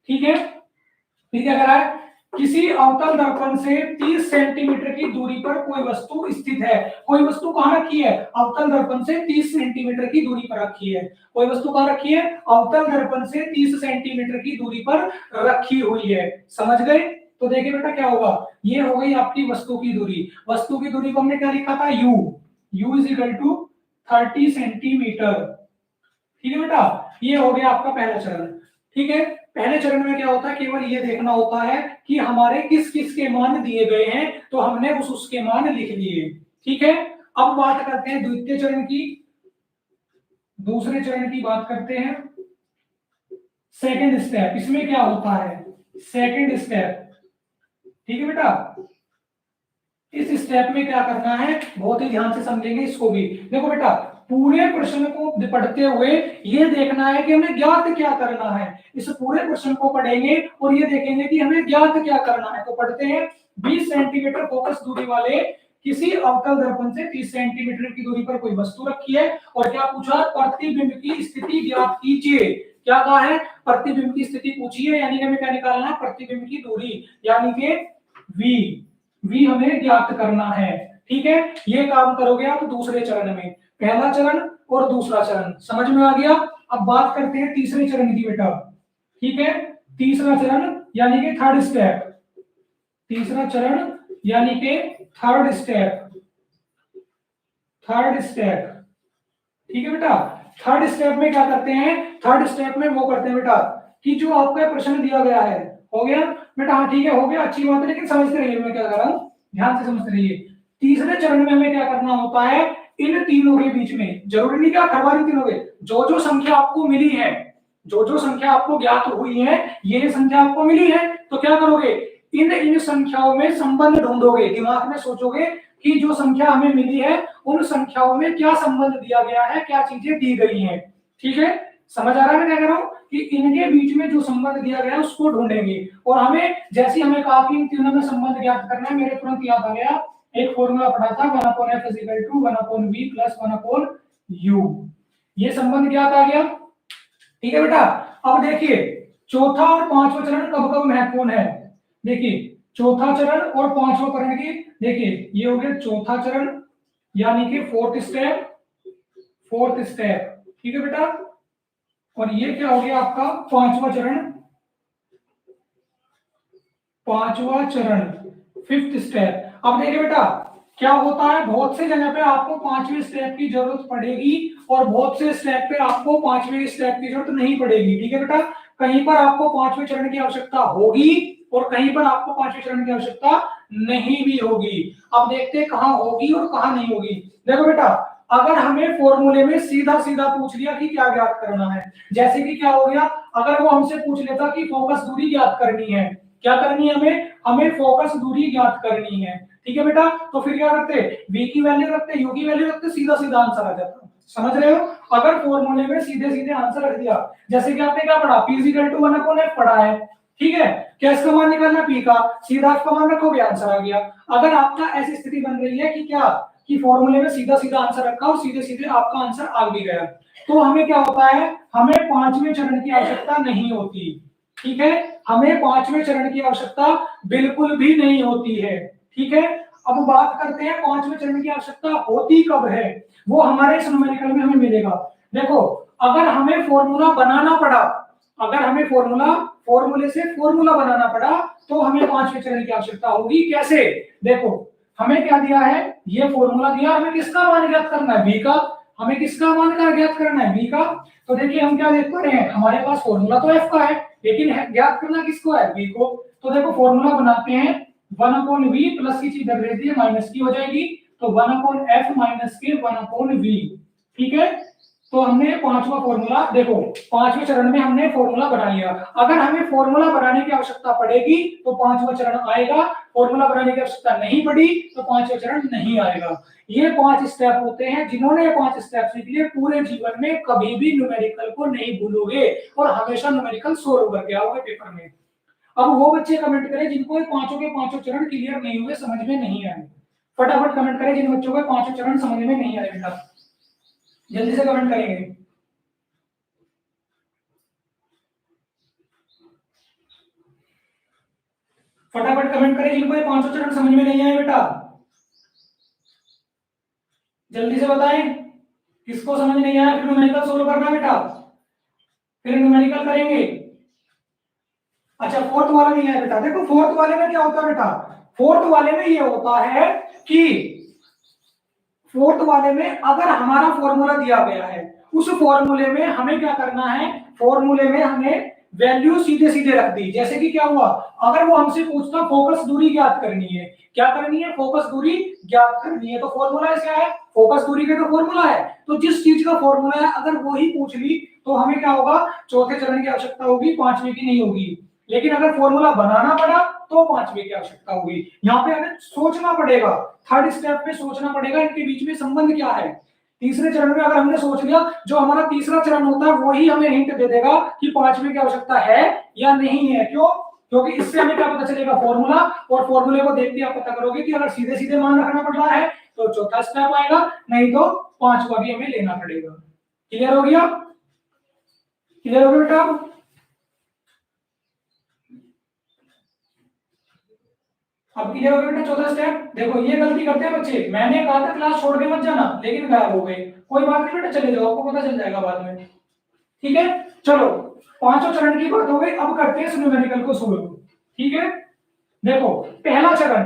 ठीक है। फिर क्या करा है, किसी अवतल दर्पण से 30 सेंटीमीटर की दूरी पर कोई वस्तु स्थित है। कोई वस्तु कहां रखी है, अवतल दर्पण से 30 सेंटीमीटर की दूरी पर रखी है। कोई वस्तु कहां रखी है, अवतल दर्पण से 30 सेंटीमीटर की दूरी पर रखी हुई है, समझ गए। तो देखिए बेटा क्या होगा, ये हो गई आपकी वस्तु की दूरी। वस्तु की दूरी को हमने क्या लिखा था, u is equal to 30 centimetre, ठीक है बेटा। ये हो गया आपका पहला चरण, ठीक है। पहले चरण में क्या होता है, केवल ये देखना होता है कि हमारे किस किस के मान दिए गए हैं, तो हमने उसके मान लिख लिए, ठीक है। अब बात करते हैं द्वितीय चरण की, दूसरे चरण की बात करते हैं। सेकंड स्टेप, इसमें क्या होता है, सेकंड स्टेप, ठीक है बेटा। इस स्टेप में क्या करना है, बहुत ही ध्यान से समझेंगे इसको भी। देखो बेटा, पूरे प्रश्न को पढ़ते हुए ये देखना है कि हमें ज्ञात क्या करना है। इस पूरे प्रश्न को पढ़ेंगे और ये देखेंगे कि हमें ज्ञात क्या करना है। तो पढ़ते हैं, 20 सेंटीमीटर फोकस दूरी वाले किसी अवतल दर्पण से 30 सेंटीमीटर की दूरी पर कोई वस्तु रखी है, और क्या पूछा, प्रतिबिंब की स्थिति ज्ञात कीजिए। क्या कहा है, प्रतिबिंब की स्थिति पूछिए, यानी कि हमें क्या निकालना है, प्रतिबिंब की दूरी, यानी कि v हमें ज्ञात करना है, ठीक है। ये काम करोगे आप दूसरे चरण में, पहला चरण और दूसरा चरण समझ में आ गया। अब बात करते हैं तीसरे चरण की बेटा, ठीक है। तीसरा चरण यानी कि थर्ड स्टेप, तीसरा चरण यानी कि थर्ड स्टेप, ठीक है बेटा। थर्ड स्टेप में क्या करते हैं, थर्ड स्टेप में वो करते हैं बेटा कि जो आपका प्रश्न दिया गया है, हो गया बेटा, हाँ ठीक है, हो गया, अच्छी बात है, लेकिन समझते रहिए मैं क्या कर रहा हूं, ध्यान से समझते रहिए। तीसरे चरण में हमें क्या करना होता है, इन तीनों के बीच में, जरूरी नहीं क्या खरवारी तीनों के, जो जो संख्या आपको मिली है, जो जो संख्या आपको ज्ञात हुई है, ये संख्या आपको मिली है, तो क्या करोगे, इन संख्याओं में संबंध ढूंढोगे, दिमाग में सोचोगे कि जो संख्या हमें मिली है उन संख्याओं में क्या संबंध दिया गया है, क्या चीजें दी गई हैं, ठीक है। समझ आ रहा है मैं क्या कर रहा हूं, कि इनके बीच में जो संबंध दिया गया है उसको ढूंढेंगे। और हमें जैसे हमें कहा कि इन तीनों में संबंध ज्ञात करना है, मेरे तुरंत याद आ गया, एक फॉर्मूला पढ़ा था, 1/f = 1/v + 1/u, ये संबंध ज्ञात आ गया, ठीक है बेटा। अब देखिए चौथा और पांचवा चरण कब कब महत्वपूर्ण है। देखिए चौथा चरण और पांचवा चरण की, देखिए ये हो गया चौथा चरण यानी कि फोर्थ स्टेप, फोर्थ स्टेप, ठीक है बेटा। और ये क्या हो गया आपका पांचवा चरण, पांचवा चरण, फिफ्थ स्टेप। अब देखिए बेटा क्या होता है, बहुत से जगह पे आपको पांचवें स्टेप की जरूरत पड़ेगी और बहुत से स्टेप पे आपको पांचवें स्टेप की जरूरत नहीं पड़ेगी, ठीक है बेटा। कहीं पर आपको पांचवें चरण की आवश्यकता होगी और कहीं पर आपको पांचवें चरण की आवश्यकता नहीं भी होगी। अब देखते हैं कहां होगी और कहां नहीं होगी। देखो बेटा अगर हमें फॉर्मूले में सीधा सीधा पूछ लिया कि क्या ज्ञात करना है, जैसे कि क्या हो गया, अगर वो हमसे पूछ लेता कि फोकस दूरी ज्ञात करनी है, क्या करनी है हमें, हमें फोकस दूरी ज्ञात करनी है, ठीक है बेटा। तो फिर क्या करते, v की वैल्यू रखते, u की वैल्यू रखते, सीधा सीधा आंसर आ जाता। समझ रहे हो, अगर फॉर्मूले में सीधे सीधे आंसर रख दिया, जैसे कि आपने क्या पढ़ा, p = 1/f पढ़ा है, ठीक है। क्या इसका मान निकालना p का, सीधा इसका मान रखोगे आंसर आ गया। अगर आपका ऐसी स्थिति बन रही है कि क्या, कि फॉर्मूले में सीधा सीधा आंसर रखा और सीधे सीधे आपका आंसर आ भी गया, तो हमें क्या होता है, हमें पांचवें चरण की आवश्यकता नहीं होती, ठीक है। हमें पांचवें चरण की आवश्यकता बिल्कुल भी नहीं होती है, ठीक है। अब बात करते हैं पांचवें चरण की आवश्यकता होती कब है, वो हमारे इस न्यूमेरिकल में हमें मिलेगा। देखो अगर हमें फॉर्मूला बनाना पड़ा, अगर हमें फॉर्मूले से फॉर्मूला बनाना पड़ा तो हमें पांचवें चरण की आवश्यकता होगी। कैसे, देखो हमें क्या दिया है, ये फॉर्मूला दिया, हमें किसका मान ज्ञात करना है, v का, हमें किसका मान ज्ञात करना है, v का। तो देखिए हम क्या देख पा रहे हैं, हमारे पास फॉर्मूला तो f का है लेकिन ज्ञात करना किसको है, v को। तो देखो फॉर्मूला बनाते हैं, 1/v प्लस की चीज इधर भेज दी माइनस की हो जाएगी, तो 1/f माइनस के 1/v, ठीक है। तो हमने पांचवा फॉर्मूला, देखो पांचवें चरण में हमने फॉर्मूला बना लिया। अगर हमें फॉर्मूला बनाने की आवश्यकता पड़ेगी तो पांचवा चरण आएगा, फॉर्मूला बनाने की आवश्यकता नहीं पड़ी तो पांचवा चरण नहीं आएगा। ये 5 स्टेप होते हैं, जिन्होंने ये 5 स्टेप सीख लिए पूरे जीवन में कभी भी न्यूमेरिकल को नहीं भूलोगे और हमेशा न्यूमेरिकल सोल्व करके आओगे पेपर में। अब वो बच्चे कमेंट करें जिनको ये पांचों के पांचों चरण क्लियर नहीं हुए, समझ में नहीं आए, फटाफट कमेंट करें जिन बच्चों को पांचों चरण समझ में नहीं आए बेटा, जल्दी से कमेंट करेंगे। फटाफट कमेंट करें जिनको ये पांचों चरण समझ में नहीं आए बेटा, जल्दी से बताएं किसको समझ नहीं आया। फिर न्यूमेरिकल सोल्व करना बेटा, फिर न्यूमेरिकल करेंगे। अच्छा फोर्थ वाला नहीं है बेटा, देखो फोर्थ वाले में क्या होता है बेटा, फोर्थ वाले में ये होता है कि फोर्थ वाले में अगर हमारा फॉर्मूला दिया गया है, उस फॉर्मूले में हमें क्या करना है, फॉर्मूले में हमें वैल्यू सीधे सीधे रख दी। जैसे कि क्या हुआ, अगर वो हमसे पूछता फोकस दूरी ज्ञात करनी है, क्या करनी है, फोकस दूरी ज्ञात करनी है, तो फॉर्मूला क्या है, फोकस दूरी का तो फॉर्मूला है। तो जिस चीज का फॉर्मूला है अगर वो ही पूछ ली तो हमें क्या होगा, चौथे चरण की आवश्यकता होगी, पांचवे की नहीं होगी। लेकिन अगर फॉर्मूला बनाना पड़ा तो पांचवे की आवश्यकता होगी। यहाँ पे हमें सोचना पड़ेगा, थर्ड स्टेप पे सोचना पड़ेगा इनके बीच में संबंध क्या है। तीसरे चरण में अगर हमने सोच लिया, जो हमारा तीसरा चरण होता है वही हमें हिंट दे देगा कि पांचवे की आवश्यकता है या नहीं है। क्यों, क्योंकि इससे हमें क्या पता चलेगा, फॉर्मूला, और फॉर्मूले को देखते आप पता करोगे कि अगर सीधे सीधे मान रखना पड़ रहा है तो चौथा स्टेप आएगा, नहीं तो पांचवा भी हमें लेना पड़ेगा। क्लियर हो गया, क्लियर हो गया बेटा। अब क्लियर हो गया बेटा चौथा स्टेप। देखो ये गलती करते हैं बच्चे, मैंने कहा था क्लास छोड़ के मत जाना लेकिन गायब हो गए, कोई बात नहीं बेटा, चले जाओ, आपको पता चल जाएगा बाद में, ठीक है। चलो पांचों चरण की बात हो गई, अब करते हैं न्यूमेरिकल को सोल्व, ठीक है। देखो पहला चरण,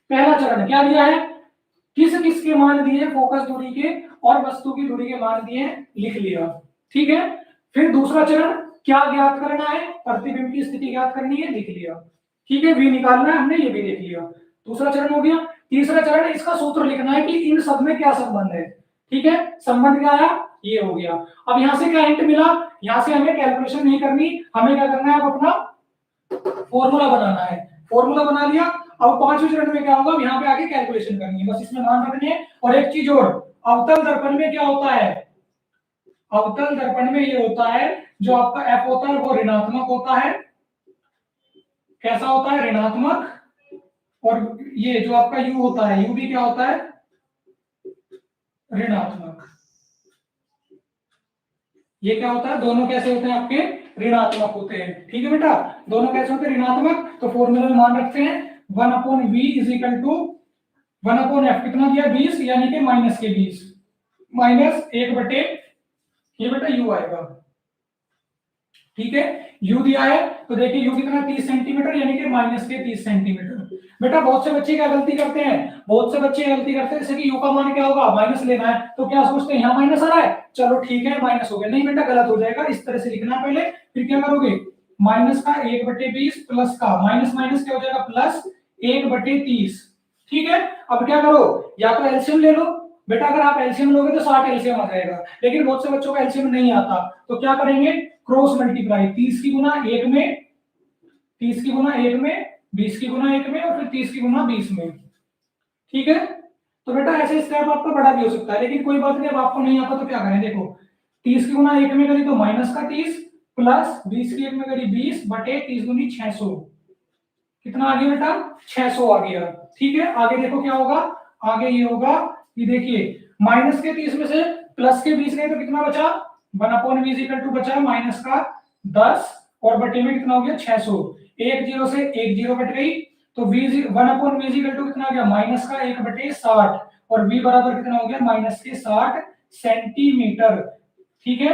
पहला चरण क्या दिया है, किस किस के मान दिए, फोकस दूरी के और वस्तु की दूरी के मान दिए, लिख लिया, ठीक है। फिर दूसरा चरण क्या ज्ञात करना है, प्रतिबिंब की स्थिति ज्ञात करनी है, लिख लिया, ठीक है। v निकालना है हमने, ये भी देख लिया, दूसरा चरण हो गया। तीसरा चरण इसका सूत्र लिखना है कि इन सब में क्या संबंध है, ठीक है। संबंध क्या आया, ये हो गया। अब यहां से क्या हिंट मिला, यहां से हमें कैलकुलेशन नहीं करनी, हमें क्या करना है, अब अपना फॉर्मूला बनाना है, फॉर्मूला बना लिया। अब पांचवें चरण में क्या होगा, यहाँ पे आके कैलकुलेशन करनी है, बस इसमें ध्यान रखनी है। और एक चीज और, अवतल दर्पण में क्या होता है, अवतल दर्पण में ये होता है, जो आपका f होता है वो ऋणात्मक होता है। कैसा होता है, ऋणात्मक। और ये जो आपका u होता है, u भी क्या होता है, ऋणात्मक। ये क्या होता है, दोनों कैसे होते हैं आपके, ऋणात्मक होते हैं। ठीक है बेटा, दोनों कैसे होते हैं, ऋणात्मक। तो फॉर्मूला में मान रखते हैं 1/v is equal to 1/f, कितना दिया 20, यानी कि माइनस के 20, माइनस 1 बटे ये बेटा u आएगा। ठीक है, u दिया है तो देखिए u कितना 30 सेंटीमीटर, यानी कि माइनस के 30 सेंटीमीटर। बेटा बहुत से बच्चे क्या गलती करते हैं, बहुत से बच्चे गलती करते हैं, जैसे कि u का मान क्या होगा, माइनस लेना है, तो क्या सोचते हैं यहाँ माइनस आ रहा है, चलो ठीक है माइनस हो गया। नहीं बेटा, गलत हो जाएगा, इस तरह से लिखना पहले, फिर क्या करोगे, माइनस का 1/20 प्लस का माइनस माइनस क्या हो जाएगा, प्लस 1/30। ठीक है, अब क्या करो, या तो एलसीएम ले लो बेटा, अगर आप एलसीएम लोगे तो 60 एलसीएम आ जाएगा, लेकिन बहुत से बच्चों को एलसीएम नहीं आता, तो क्या करेंगे, क्रॉस मल्टीप्लाई, 30 की गुना 1 में, 30 की गुना 1 में, 20 की गुना 1 में, और फिर 30 की गुना 20 में। ठीक है, तो बेटा ऐसे स्टेप आपका बड़ा भी हो सकता है, लेकिन कोई बात नहीं, अब आपको नहीं आता तो क्या करें, देखो 30 की गुना 1 में करी तो माइनस का 30, प्लस 20 की 1 में करी 20 बटे 30 दूनी 600, कितना आ गया बेटा, 600 आ गया। ठीक है, आगे देखो क्या होगा, आगे ये होगा, ये देखिए माइनस के 30 में से प्लस के 20 गए तो कितना बचा, 1/v इज इक्वल टू बचा माइनस का 10, और बटे में कितना हो गया 600, एक जीरो से एक जीरो कट गई, तो v 1/v is equal to कितना आ गया, माइनस का 1/60, और v बराबर कितना हो गया, माइनस के 60 सेंटीमीटर। ठीक है,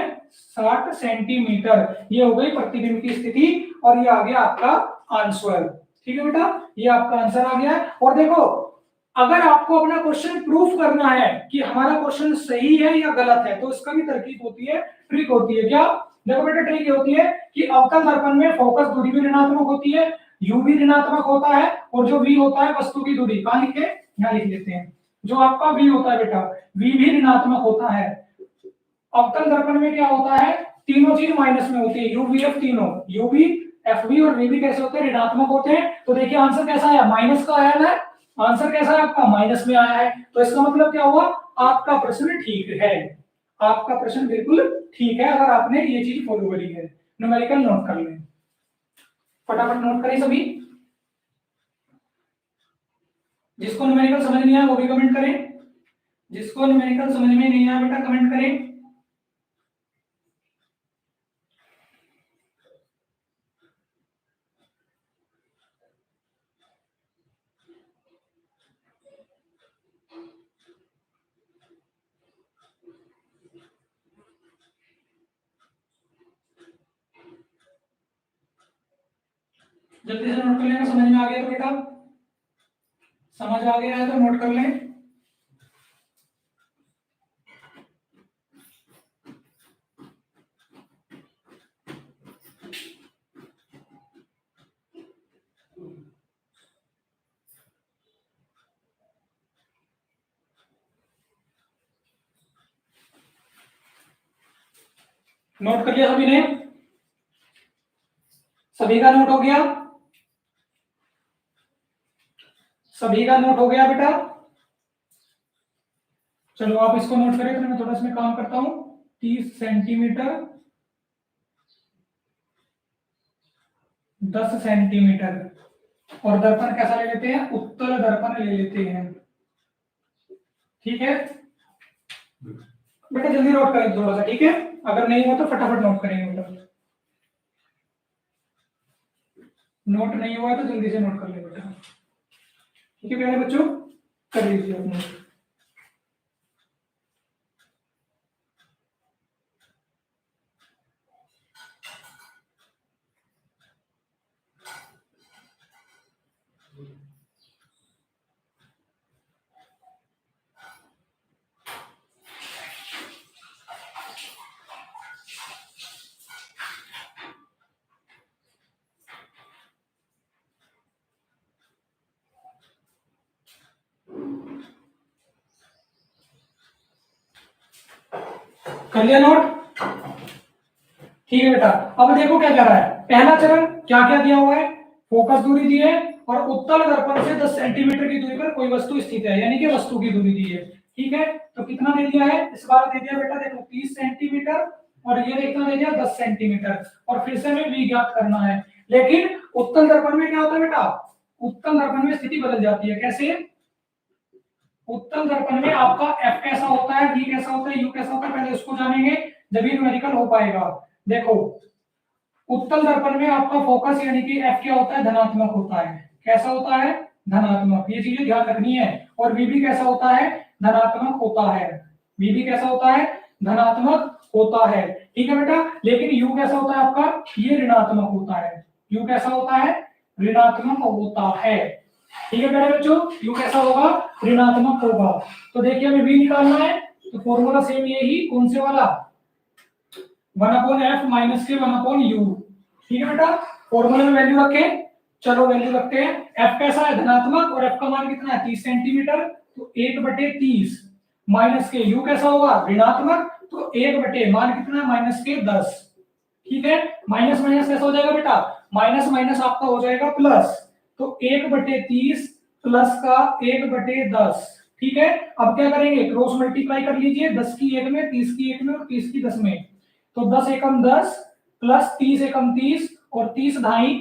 60 सेंटीमीटर, ये हो गई प्रतिबिंब की स्थिति, और ये आ गया आपका आंसर। ठीक है बेटा, ये आपका आंसर आ गया। और देखो, अगर आपको अपना क्वेश्चन प्रूफ करना है कि हमारा क्वेश्चन सही है या गलत है, तो इसका भी तरकीब होती है, ट्रिक होती है। क्या, देखो बेटा ट्रिक ये होती है कि अवतल दर्पण में फोकस दूरी भी ऋणात्मक होती है, u भी ऋणात्मक होता है, और जो v होता है वस्तु की दूरी, कहां लिखे, यहां लिख लेते हैं, जो आपका v होता है बेटा, v भी ऋणात्मक होता है। अवतल दर्पण में क्या होता है, तीनों चीज माइनस में होती है, u v f तीनों, u v f v और v भी कैसे होते हैं, ऋणात्मक होते हैं। तो देखिए आंसर कैसा आया, माइनस का आया ना, आंसर कैसा है आपका, माइनस में आया है, तो इसका मतलब क्या हुआ, आपका प्रश्न ठीक है, आपका प्रश्न बिल्कुल ठीक है, अगर आपने ये चीज फॉलो करी है। न्यूमेरिकल नोट कर लें, फटाफट नोट करें सभी, जिसको न्यूमेरिकल समझ नहीं आया वो भी कमेंट करें, जिसको न्यूमेरिकल समझ में नहीं आया बेटा कमेंट करें। जल्दी से नोट कर लेना, समझ में आ गया तो बेटा, समझ आ गया है तो नोट कर लें। नोट कर लिया सभी ने, सभी का नोट हो गया, सभी का नोट हो गया बेटा। चलो आप इसको नोट करें, तो मैं थोड़ा इसमें काम करता हूं। 30 सेंटीमीटर, 10 सेंटीमीटर, और दर्पण कैसा ले लेते हैं, उत्तल दर्पण ले लेते हैं। ठीक है बेटा, जल्दी नोट करें थोड़ा सा, ठीक है, अगर नहीं हुआ तो फटाफट नोट करेंगे बेटा, नोट नहीं हुआ तो जल्दी से नोट कर ले बेटा। ठीक है प्यारे बच्चों, कर लीजिए आप नोट। कर लिया नोट, ठीक है बेटा। अब देखो क्या कह रहा है, पहला चरण क्या क्या दिया हुआ है, फोकस दूरी दी है, और उत्तल दर्पण से 10 सेंटीमीटर की दूरी पर कोई वस्तु स्थित है, यानी कि वस्तु की दूरी दी है। ठीक है, तो कितना दे दिया है, इस बार दे दिया बेटा, देखो 30 सेंटीमीटर, और ये कितना दे दिया 10 सेंटीमीटर, और फिर से हमें v ज्ञात करना है। लेकिन उत्तल दर्पण में क्या होता है बेटा, उत्तल दर्पण में स्थिति बदल जाती है, कैसे, उत्तल दर्पण में आपका f कैसा होता है, v कैसा होता है, u कैसा होता है, पहले उसको जानेंगे। जब ये न्यूमेरिकल हो पाएगा। देखो उत्तल दर्पण में आपका फोकस यानी कि एफ क्या होता है, धनात्मक होता है। कैसा होता है, धनात्मक। ये चीजें ध्यान रखनी है। और वी भी कैसा होता है, धनात्मक होता है। वी भी कैसा होता है, धनात्मक होता है। ठीक है बेटा, लेकिन यू कैसा होता है आपका, ये ऋणात्मक होता है। यू कैसा होता है, ऋणात्मक होता है। ठीक है प्यारे बच्चों, यू कैसा होगा, ऋणात्मक होगा। तो देखिए हमें वी निकालना है, तो फॉर्मूला सेम यही, कौन से वाला, 1/f माइनस के 1/u। ठीक है बेटा, फॉर्मूले में वैल्यू रखें। चलो वैल्यू रखते हैं। f कैसा है, धनात्मक, और f का मान कितना है, 30 सेंटीमीटर। तो 1/30 माइनस के u कैसा होगा, ऋणात्मक, तो 1 मान कितना है, माइनस के 10। ठीक है, माइनस माइनस कैसा हो जाएगा बेटा, माइनस माइनस आपका हो जाएगा प्लस। तो 1/30 प्लस का 1/10। ठीक है, अब क्या करेंगे, क्रॉस मल्टीप्लाई कर लीजिए, 10 की 1 में, 30 की 1 में और 30 की 10 में। तो 10 एकम 10 प्लस 30 एकम 30 और 30 ढाई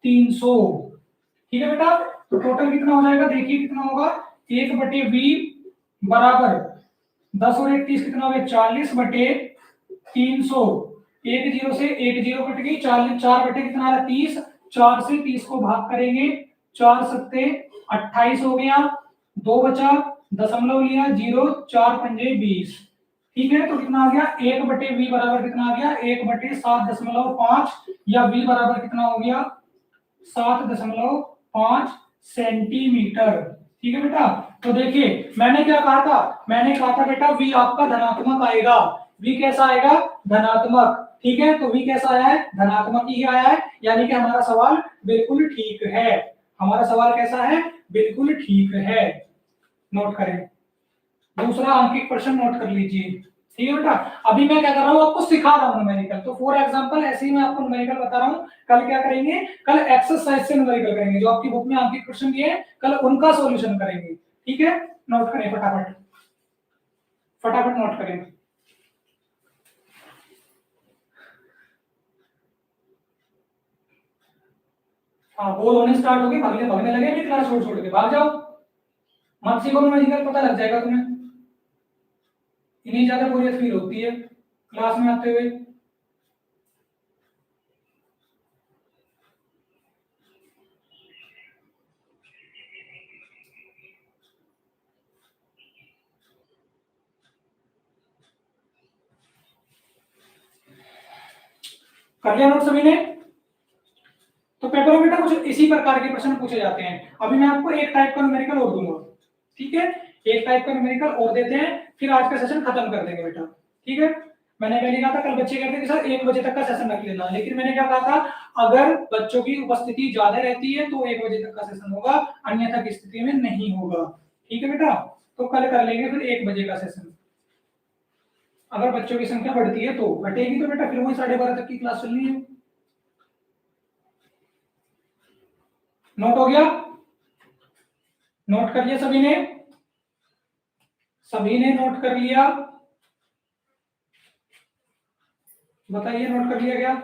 300। ठीक है बेटा, तो टोटल कितना हो जाएगा, देखिए कितना होगा, 1/20 बराबर 10 और 1 30 कितना हो गया, 40/300। एक जीरो से एक जीरो कट गई, 40 4 बटे कितना आ रहा है, 30। 4 से 30 को भाग करेंगे, 4 सत्ते 28 हो गया, 2 बचा, दशमलव लिया, 0, 4 पंजे 20। ठीक है, तो कितना आ गया, 1/v बराबर कितना आ गया, 1/7.5, या v बराबर कितना हो गया, 7.5 सेंटीमीटर। ठीक है बेटा, तो देखिए मैंने क्या कहा था, मैंने कहा था बेटा v आपका धनात्मक आएगा। v कैसा आएगा, धनात्मक। ठीक है, तो v कैसा आया है, धनात्मक ही आया है, यानी कि हमारा सवाल बिल्कुल ठीक है। हमारा सवाल कैसा है, बिल्कुल ठीक है। नोट करें, दूसरा अंकित प्रश्न नोट कर लीजिए। ठीक है बेटा, अभी मैं क्या कर रहा हूँ, आपको सिखा रहा हूँ न्यूमेरिकल। तो फॉर एग्जांपल ऐसे ही मैं आपको न्यूमेरिकल बता रहा हूँ। कल क्या करेंगे, कल एक्सरसाइज से न्यूमेरिकल करेंगे, जो आपकी बुक में अंकित प्रश्न दिए हैं, कल उनका सॉल्यूशन करेंगे। ठीक है, नोट करें फटाफट, फटाफट नोट करें। हाँ, बोल होने स्टार्ट हो गए, भागने भागने लगे, भी क्लास छोड़ छोड़ के भाग जाओ, मत सीखो न्यूमेरिकल, पता लग जाएगा तुम्हें। इतनी ज्यादा बोरियत फील होती है क्लास में आते हुए। कर लिया नोट सभी ने? तो पेपर में बेटा कुछ इसी प्रकार के प्रश्न पूछे जाते हैं। अभी मैं आपको एक टाइप का न्यूमेरिकल और दूंगा। ठीक है, एक टाइप का न्यूमेरिकल और देते हैं, फिर आज का सेशन खत्म कर देंगे बेटा। ठीक है, मैंने पहले कहा था कल बच्चे कहते हैं कि सर 1 बजे तक का सेशन रख लेना, लेकिन मैंने क्या कहा था, अगर बच्चों की उपस्थिति ज्यादा रहती है तो 1 बजे तक का सेशन होगा, अन्यथा की स्थिति में नहीं होगा। ठीक है बेटा, तो कल कर लेंगे फिर 1 बजे का सेशन। अगर बच्चों की संख्या बढ़ती है तो घटेगी, तो बेटा फिर वही 12:30 तक की क्लास चलनी है। नोट हो गया, नोट कर लिया सभी ने? सभी ने नोट कर लिया? बताइए, नोट कर लिया क्या?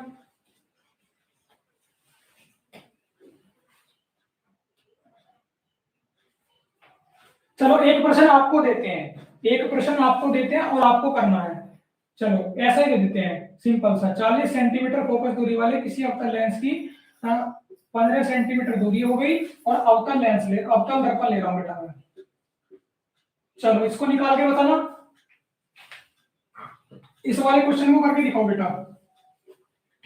चलो एक प्रश्न आपको देते हैं, एक प्रश्न आपको देते हैं और आपको करना है। चलो ऐसा ही दे देते हैं, सिंपल सा। 40 सेंटीमीटर फोकस दूरी वाले किसी अवतल लेंस की 15 सेंटीमीटर दूरी हो गई, और अवतल लेंस ले, अवतल दर्पण ले रहा हूं बेटा मैं। चलो इसको निकाल के बताना, इस वाले क्वेश्चन को करके दिखाओ बेटा।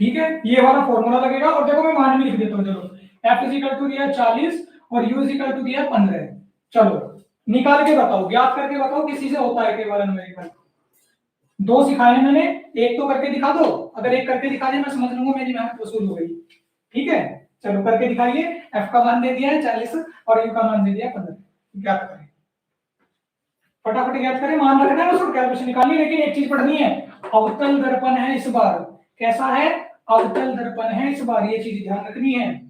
ठीक है, ये वाला फॉर्मूला लगेगा, और देखो मैं मान भी लिख देता हूँ। चलो एफ इज इक्वल टू दिया 40 और यू इज इक्वल टू दिया 15। चलो निकाल के बताओ, ज्ञात करके बताओ किसी से होता है केवल न्यूमेरिकल। दो सिखाए हैं मैंने, एक तो करके दिखा दो। अगर एक करके दिखा दे मैं समझ लूंगा मेरी मेहनत वसूल हो गई। ठीक है, चलो करके दिखाइए। एफ का मान दे दिया है 40 और यू का मान दे दिया 15। ज्ञात करें, फटाफट ज्ञात करें। मान रखना है उसको, कैलकुलेशन निकालनी, लेकिन एक चीज पढ़नी है, अवतल दर्पण है इस बार। कैसा है, अवतल दर्पण है इस बार, ये चीज ध्यान रखनी है।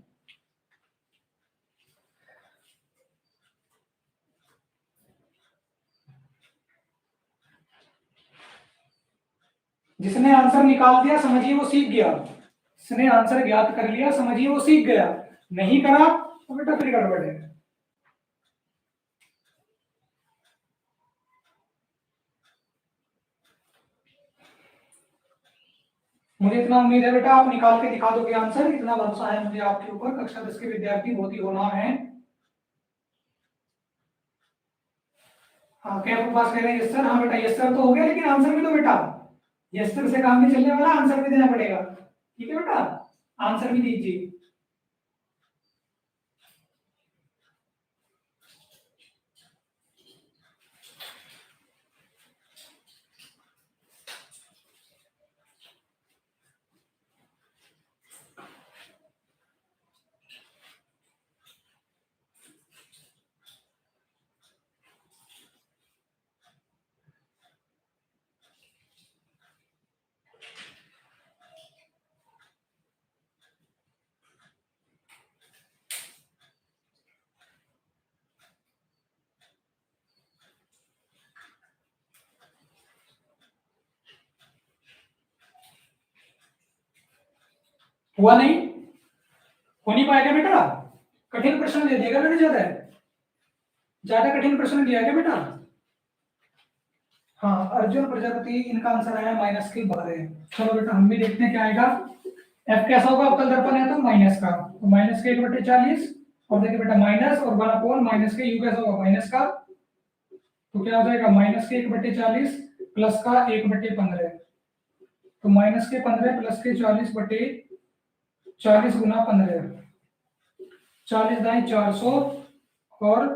जिसने आंसर निकाल दिया समझिए वो सीख गया, जिसने आंसर ज्ञात कर लिया समझिए वो सीख गया, नहीं करा तो बेटा फिर गड़बड़ है। मुझे इतना उम्मीद है बेटा आप निकाल के दिखा दोगे आंसर, इतना भरोसा है मुझे आपके ऊपर। कक्षा 10 के विद्यार्थी बहुत ही होनहार हैं। हाँ क्या पास कह रहे हैं यस सर? हाँ बेटा यस सर तो हो गया, लेकिन आंसर भी तो बेटा यस सर से काम नहीं चलने वाला, आंसर भी देना पड़ेगा। ठीक है बेटा, आंसर भी दीजिए। हुआ नहीं, हो नहीं पाएगा बेटा। कठिन प्रश्न दे देगा बेटा, ज्यादा कठिन प्रश्न दिया क्या बेटा? हाँ अर्जुन प्रजापति, इनका आंसर आया -12। चलो बेटा हम भी देखते हैं क्या आएगा। एफ कैसा होगा? अवतल दर्पण है तो माइनस का, तो माइनस के 1/40, और देखिए बेटा माइनस और 1 माइनस के, यू कैसा होगा? माइनस का, तो क्या हो जाएगा? माइनस के 1/40 प्लस का 1/15, तो माइनस के 15 प्लस के 40/40 गुना 15, 40 दाएं 400 और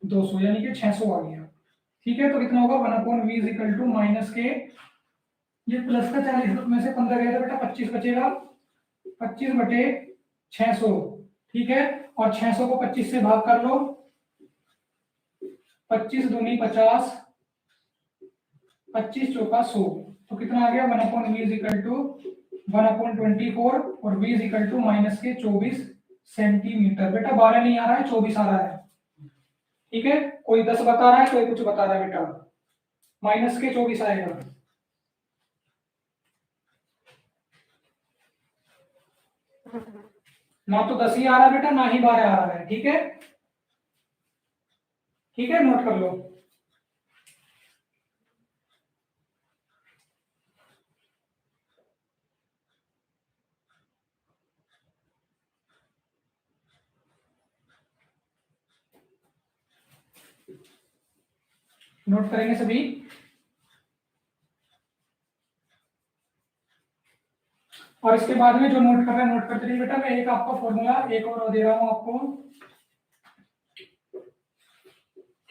200 यानी कि 600 आ गया। ठीक है, तो कितना होगा? 1/v is equal to minus के, ये प्लस का 40 में से 15 गया था बेटा, 25 बचेगा, 25/600। ठीक है, और 600 को 25 से भाग कर लो, 25 दूनी 50, 25 चौका 100, तो कितना आ गया? 1/v इज इक्वल टू 1/24, और v is equal to minus के 24 सेंटीमीटर। बेटा 12 नहीं आ रहा है, 24 आ रहा है। ठीक है, कोई 10 बता रहा है, कोई कुछ बता रहा है बेटा, माइनस के 24 आएगा। ना तो 10 ही आ रहा है बेटा, ना ही 12 आ रहा है। ठीक है, ठीक है, नोट कर लो। नोट करेंगे सभी। और इसके बाद में जो नोट कर रहे हैं नोट करते रहिए बेटा। मैं एक आपका फॉर्मूला एक और दे रहा हूं आपको।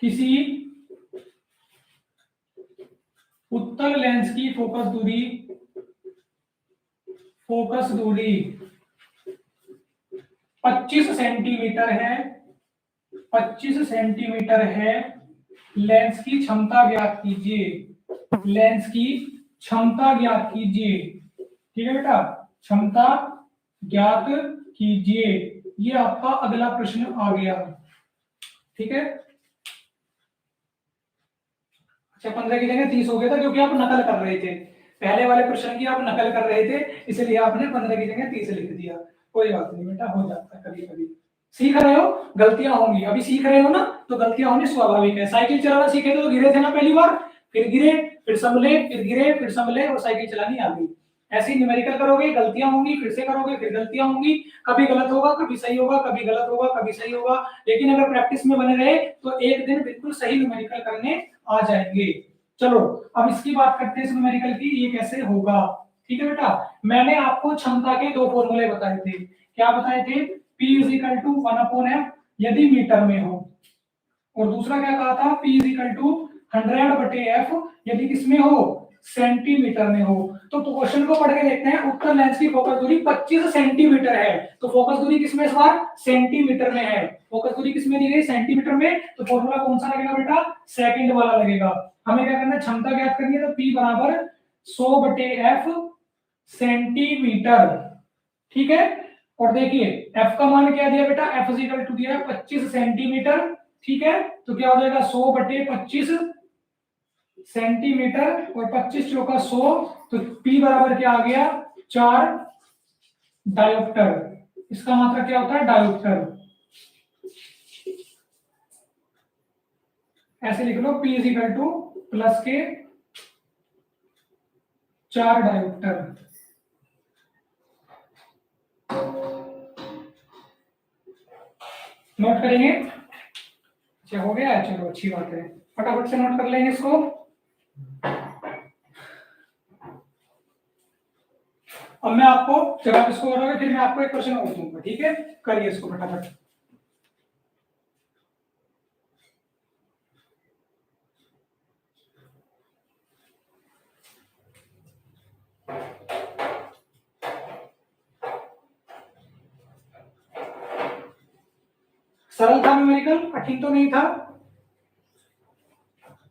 किसी उत्तल लेंस की फोकस दूरी 25 सेंटीमीटर है, 25 सेंटीमीटर है। लेंस की क्षमता ज्ञात कीजिए, लेंस की क्षमता ज्ञात कीजिए। ठीक है बेटा, क्षमता ज्ञात कीजिए, ये आपका अगला प्रश्न आ गया। ठीक है, अच्छा 15 की जगह 30 हो गया था क्योंकि आप नकल कर रहे थे, पहले वाले प्रश्न की आप नकल कर रहे थे, इसलिए आपने 15 की जगह 30 लिख दिया। कोई बात नहीं बेटा, हो जाता है कभी कभी, सीख रहे हो, गलतियां होंगी, अभी सीख रहे हो ना, तो गलतियां होनी स्वाभाविक है। साइकिल चलाना सीखे थे तो गिरे थे ना पहली बार, फिर गिरे, फिर संभले, फिर गिरे, फिर संभले, और साइकिल चलानी आ गई। ऐसे ही न्यूमेरिकल करोगे, गलतियां होंगी, फिर से करोगे, फिर गलतियां होंगी, कभी गलत होगा, कभी सही होगा, कभी गलत होगा, कभी सही होगा, लेकिन अगर प्रैक्टिस में बने रहे तो एक दिन बिल्कुल सही न्यूमेरिकल करने आ जाएंगे। चलो अब इसकी बात करते हैं न्यूमेरिकल की, ये कैसे होगा। ठीक है बेटा, मैंने आपको क्षमता के दो फॉर्मूले बताए थे। क्या बताए थे? P is equal to 1/f यदि मीटर में हो, और दूसरा क्या कहा था? P is equal to 100/f यदि किसमें हो? सेंटीमीटर में हो। तो क्वेश्चन को पढ़ के देखते हैं। उत्तल लेंस की फोकस दूरी 25 सेंटीमीटर है, तो फोकस दूरी किसमें इस बार? सेंटीमीटर में है। फोकस दूरी किसमें दी गई? सेंटीमीटर में। तो फॉर्मूला कौन सा लगेगा बेटा? सेकंड वाला लगेगा। हमें क्या करना है? क्षमता ज्ञात करनी है, तो P बराबर 100/f सेंटीमीटर। ठीक है, और देखिए f का मान क्या दिया बेटा? f इज इक्वल टू दिया है 25 सेंटीमीटर। ठीक है, तो क्या हो जाएगा? 100/25 सेंटीमीटर, और 25 चौका 100, तो P बराबर क्या आ गया? 4 डायोप्टर। इसका मात्रा क्या होता है? डायोप्टर। ऐसे लिख लो, P is equal two plus के 4 डायोप्टर। नोट करेंगे? अच्छा हो गया, चलो अच्छी बात है, फटाफट से नोट कर लेंगे इसको। अब मैं आपको, जब आप इसको करोगे फिर मैं आपको एक क्वेश्चन और दूंगा, ठीक है? करिए इसको फटाफट। सरल था न्यूमेरिकल, कठिन तो नहीं था?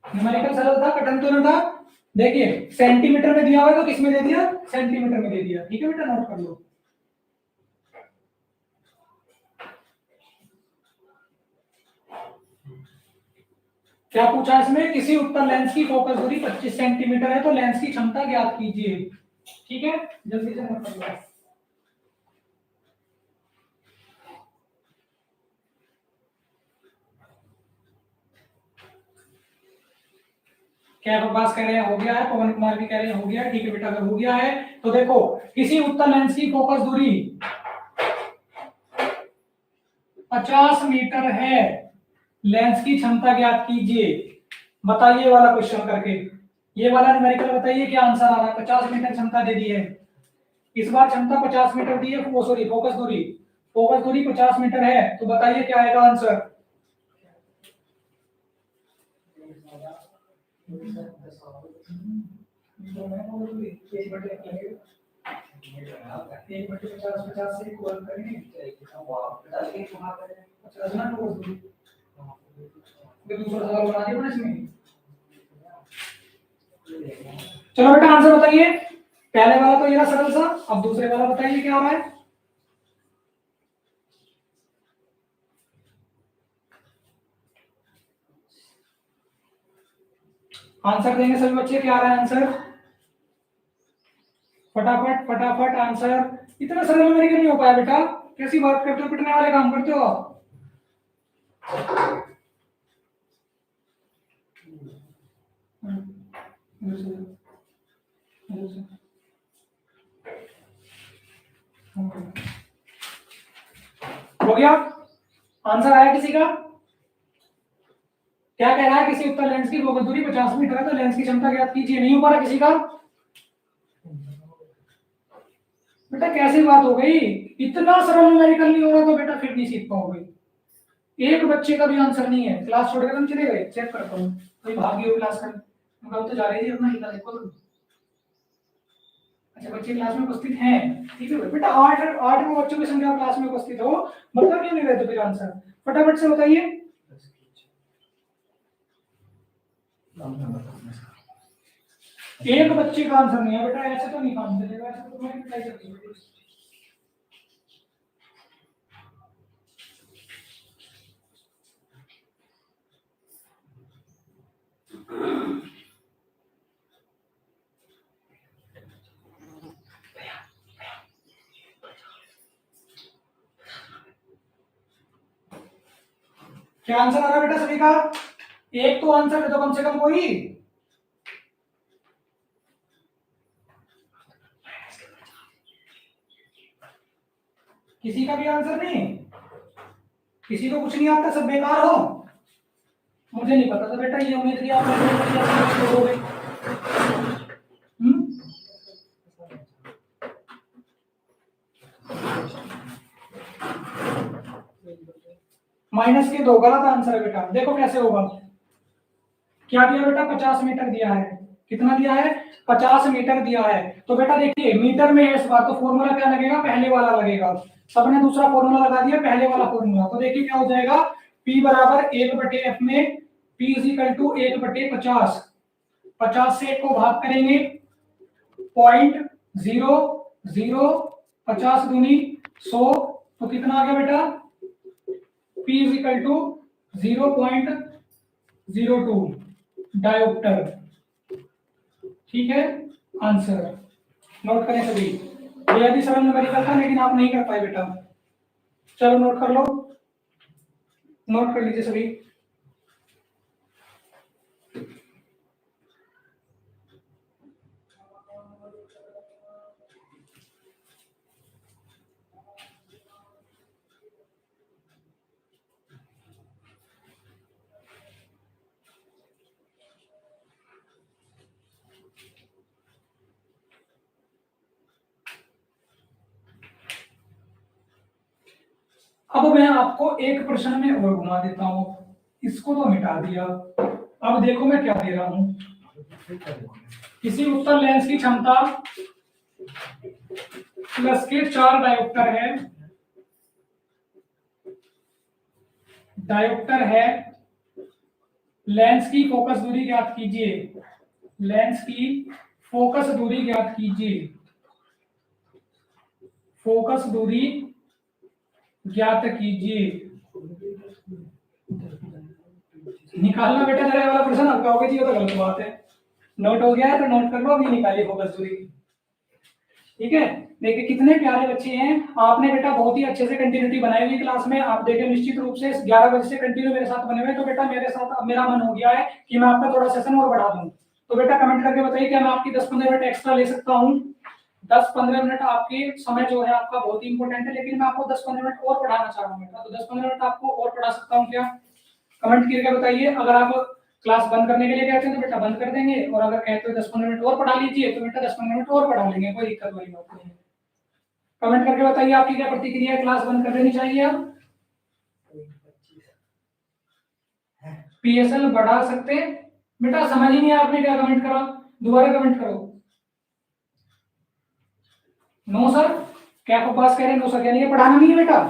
न्यूमेरिकल सरल था, कठिन तो नहीं था? देखिए सेंटीमीटर में दिया हुआ है तो किस में दे दिया? सेंटीमीटर में दे दिया, ठीक है बेटा, नोट कर लो। क्या पूछा इसमें? किसी उत्तल लेंस की फोकस दूरी 25 सेंटीमीटर है तो लेंस की क्षमता ज्ञात कीजिए, ठीक है? जल्दी से नोट कर लो। क्या अब्बास कह रहे हैं हो गया है, पवन कुमार भी कह रहे हैं हो गया है, ठीक है बेटा, अगर हो गया है तो देखो, किसी उत्तल लेंस की फोकस दूरी 50 मीटर है, लेंस की क्षमता ज्ञात कीजिए। बताइए वाला क्वेश्चन करके, ये वाला न्यूमेरिकल बताइए क्या आंसर आ रहा है। 50 मीटर क्षमता दे दी है, इस बार क्षमता 50 मीटर दी है, वो सॉरी फोकस दूरी 50 मीटर है, तो बताइए क्या आएगा आंसर। एक बटे 50 50 से इक्वल करेंगे, 50 ना फोकस दूरी, फिर दूसरा सवाल बना दिया ना इसमें। चलो बेटा आंसर बताइए, पहले वाला तो ये रहा सरल सा, अब दूसरे वाला बताइए क्या आ रहा है। आंसर देंगे सभी बच्चे, क्या आ रहा है आंसर? फटाफट फटाफट आंसर। इतना सरल मेरे नहीं हो पाया बेटा, कैसी बात करते हो, पिटने वाले काम करते हो आप। हो गया? आंसर आया किसी का? क्या कह रहा है? किसी उत्तल लेंस की फोकस दूरी 50 मीटर है तो लेंस की क्षमता ज्ञात कीजिए, नहीं हो पा रहा किसी का? बेटा कैसी बात हो गई, इतना सरल न्यूमेरिकल नहीं हो रहा तो बेटा फिर नहीं सीख पाओगे। एक बच्चे का भी आंसर नहीं है, क्लास छोड़कर तुम चले गए, चेक करता हूँ कोई भागी हो क्लास का, तो जा रही थी अपना हिला देखो तुम। अच्छा बच्चे क्लास में उपस्थित हैं, ठीक है बेटा, आठ आठ में बच्चों की संख्या क्लास में उपस्थित हो, मतलब क्यों नहीं रहे तो फिर आंसर फटाफट से बताइए। एक बच्चे का आंसर नहीं है बेटा, ऐसे तो नहीं काम चलेगा, ऐसे तो तुम्हारी पिटाई करनी है। क्या आंसर आ रहा है बेटा सभी का? एक तो आंसर है तो कम से कम कोई। किसी का भी आंसर नहीं, किसी को कुछ नहीं आता, सब बेकार हो। मुझे नहीं पता था बेटा, ये उम्मीद थी आप लोग माइनस के दो, गलत आंसर है बेटा, देखो कैसे होगा। क्या दिया बेटा? 50 मीटर दिया है, कितना दिया है? 50 मीटर दिया है, तो बेटा देखिए मीटर में है इस बार, तो फॉर्मूला क्या लगेगा? पहले वाला लगेगा, सबने दूसरा फॉर्मूला लगा दिया, पहले वाला फॉर्मूला, तो देखिए क्या हो जाएगा, P बराबर 1/f में P इज इक्वल टू 1/50, 50 से 1 को भाग करेंगे, 0.00, 50 दूनी 100, तो कितना आ गया बेटा? P is equal to 0.02 dioptre, ठीक है? आंसर नोट करें सभी, बेहद ही सरल न्यूमेरिकल था लेकिन आप नहीं कर पाए बेटा। चलो नोट कर लो, नोट कर लीजिए सभी। अब मैं आपको एक प्रश्न में और घुमा देता हूं, इसको तो मिटा दिया। अब देखो मैं क्या दे रहा हूं, किसी उत्तल लेंस की क्षमता प्लस के 4 डायोप्टर है, डायोप्टर है, लेंस की फोकस दूरी ज्ञात कीजिए, लेंस की फोकस दूरी ज्ञात कीजिए, फोकस दूरी ज्ञात कीजिए। निकालना बेटा जरा ये वाला प्रश्न आपका हो गया जी, तो गलत बात है। नोट हो गया है तो नोट कर लो, अभी निकालिए फोकस दूरी। ठीक है, देखिए कितने प्यारे बच्चे हैं, आपने बेटा बहुत ही अच्छे से कंटिन्यूटी बनाई हुई क्लास में। आप देखें निश्चित रूप से 11 बजे से कंटिन्यू मेरे साथ बने हुए, तो बेटा मेरे साथ अब मेरा मन हो गया है कि मैं आपका थोड़ा सेशन और बढ़ा दूं। तो बेटा कमेंट करके बताइए क्या मैं आपकी 10-15 मिनट एक्स्ट्रा ले सकता हूं? 10-15 मिनट आपकी समय जो है आपका बहुत ही इंपॉर्टेंट है, लेकिन मैं आपको 10-15 मिनट और पढ़ाना चाह रहा हूँ बेटा, तो 10-15 मिनट आपको और पढ़ा सकता हूँ क्या? कमेंट करके बताइए। अगर आप क्लास बंद करने के लिए कहते हैं तो बेटा बंद कर देंगे, और अगर कहते हो 10-15 मिनट और पढ़ा लीजिए तो बेटा 10-15 मिनट और पढ़ा लेंगे, कोई दिक्कत वाली बात नहीं है। कमेंट करके बताइए आपकी क्या प्रतिक्रिया है, क्लास बंद कर देनी चाहिए अब? पीएसएल बढ़ा सकते हैं बेटा, समझ ही नहीं आपने क्या कमेंट करा, दोबारा कमेंट करो। नो सर, क्या पास कह रहे हैं? नो सर कह रही है पढ़ाना नहीं है बेटा,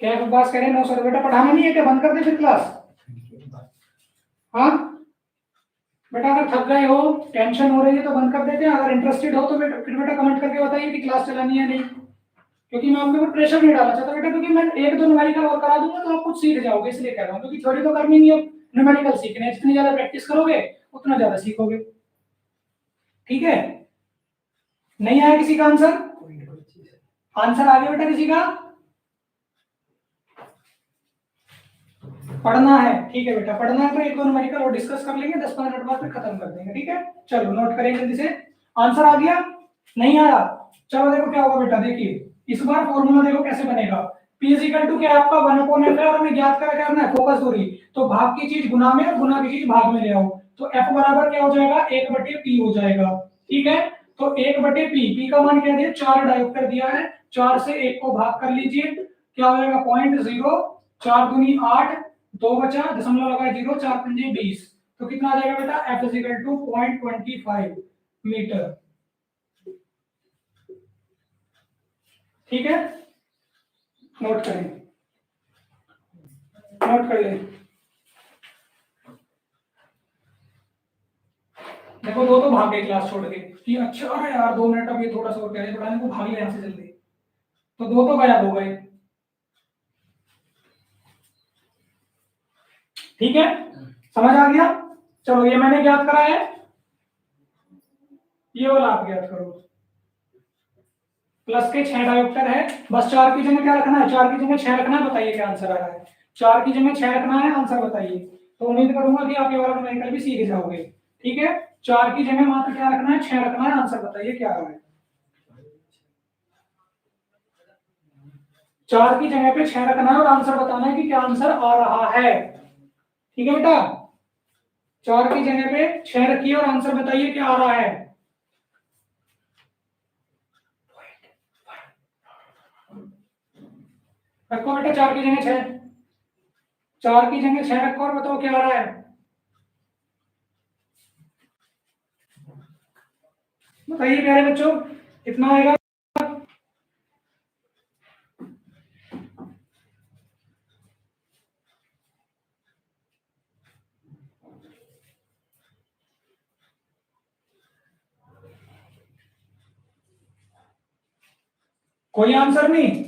क्या पास कह रहे हैं? नो सर बेटा पढ़ाना नहीं है क्या, बंद कर दे फिर क्लास? हाँ बेटा, अगर थक गए हो, टेंशन हो रही है तो बंद कर देते हैं, अगर इंटरेस्टेड हो तो बेटा फिर बेटा कमेंट करके बताइए कि क्लास चलानी है नहीं, क्योंकि मैं आपके ऊपर प्रेशर नहीं डालना चाहता बेटा, क्योंकि मैं 1-2 न्यूमेरिकल और करा दूंगा तो आप कुछ सीख जाओगे, इसलिए कह रहा हूँ, क्योंकि थ्योरी तो करनी नहीं है, न्यूमेरिकल सीखने हैं, जितनी ज्यादा प्रैक्टिस करोगे उतना ज्यादा सीखोगे। ठीक है, नहीं आया किसी का आंसर? आंसर आ गया बेटा किसी का? पढ़ना है, ठीक है बेटा, पढ़ना है तो 1-2 न्यूमेरिकल और डिस्कस कर लेंगे, 10-15 मिनट बाद फिर खत्म कर देंगे। ठीक है, चलो नोट करेंगे जल्दी से। आंसर आ गया? नहीं आया? चलो देखो क्या होगा बेटा, देखिए इस बार फॉर्मूला देखो कैसे बनेगा। P इज इक्वल टू क्या है आपका 1/f है, और हमें ज्ञात करना है फोकस दूरी, तो भाग की चीज गुना में और गुना की चीज भाग में ले आओ, तो f बराबर क्या हो जाएगा, 1/p हो जाएगा। ठीक है, तो 1/p, p का मान क्या दिया, 4 डायोप्टर दिया है, 4 से 1 को भाग कर लीजिए, क्या हो जाएगा 0.0, 4 दूनी 8, 2 बचा, दशमलव लगाए 0, 4 पंजे 20, तो कितना आ जाएगा बेटा, f is equal to 0.25 metre. ठीक है, नोट करें, नोट कर ले। देखो दो तो भाग गए क्लास छोड़ के कि अच्छा अरे यार 2 मिनट अब ये थोड़ा सा और पहले पढ़ाने को, भाग ले यहाँ से जल्दी, तो दो तो गायब हो गए। ठीक है, समझ आ गया? चलो ये मैंने ज्ञात करा है, ये वाला आप ज्ञात करो। प्लस के 6 डायोप्टर है, बस 4 की जगह क्या रखना है, 4 की जगह 6 रखना है, बताइए क्या आंसर आ रहा है? 4 की जगह 6 रखना है, आंसर बताइए। तो उम्मीद करूंगा कि आप ये वाला न्यूमेरिकल भी सीख जाओगे। ठीक है, 4 की जगह मात्र क्या रखना है, 6 रखना है, आंसर बताइए क्या आ रहा है? 4 की जगह पे 6 रखना है और आंसर बताना है कि क्या आंसर आ रहा है। ठीक है बेटा, 4 की जगह पे 6 रखिए और आंसर बताइए क्या आ रहा है। रखो बेटा 4 की जगह 6, 4 की जगह 6 रखो और बताओ क्या आ रहा है, बताइए प्यारे बच्चों कितना आएगा? कोई आंसर नहीं?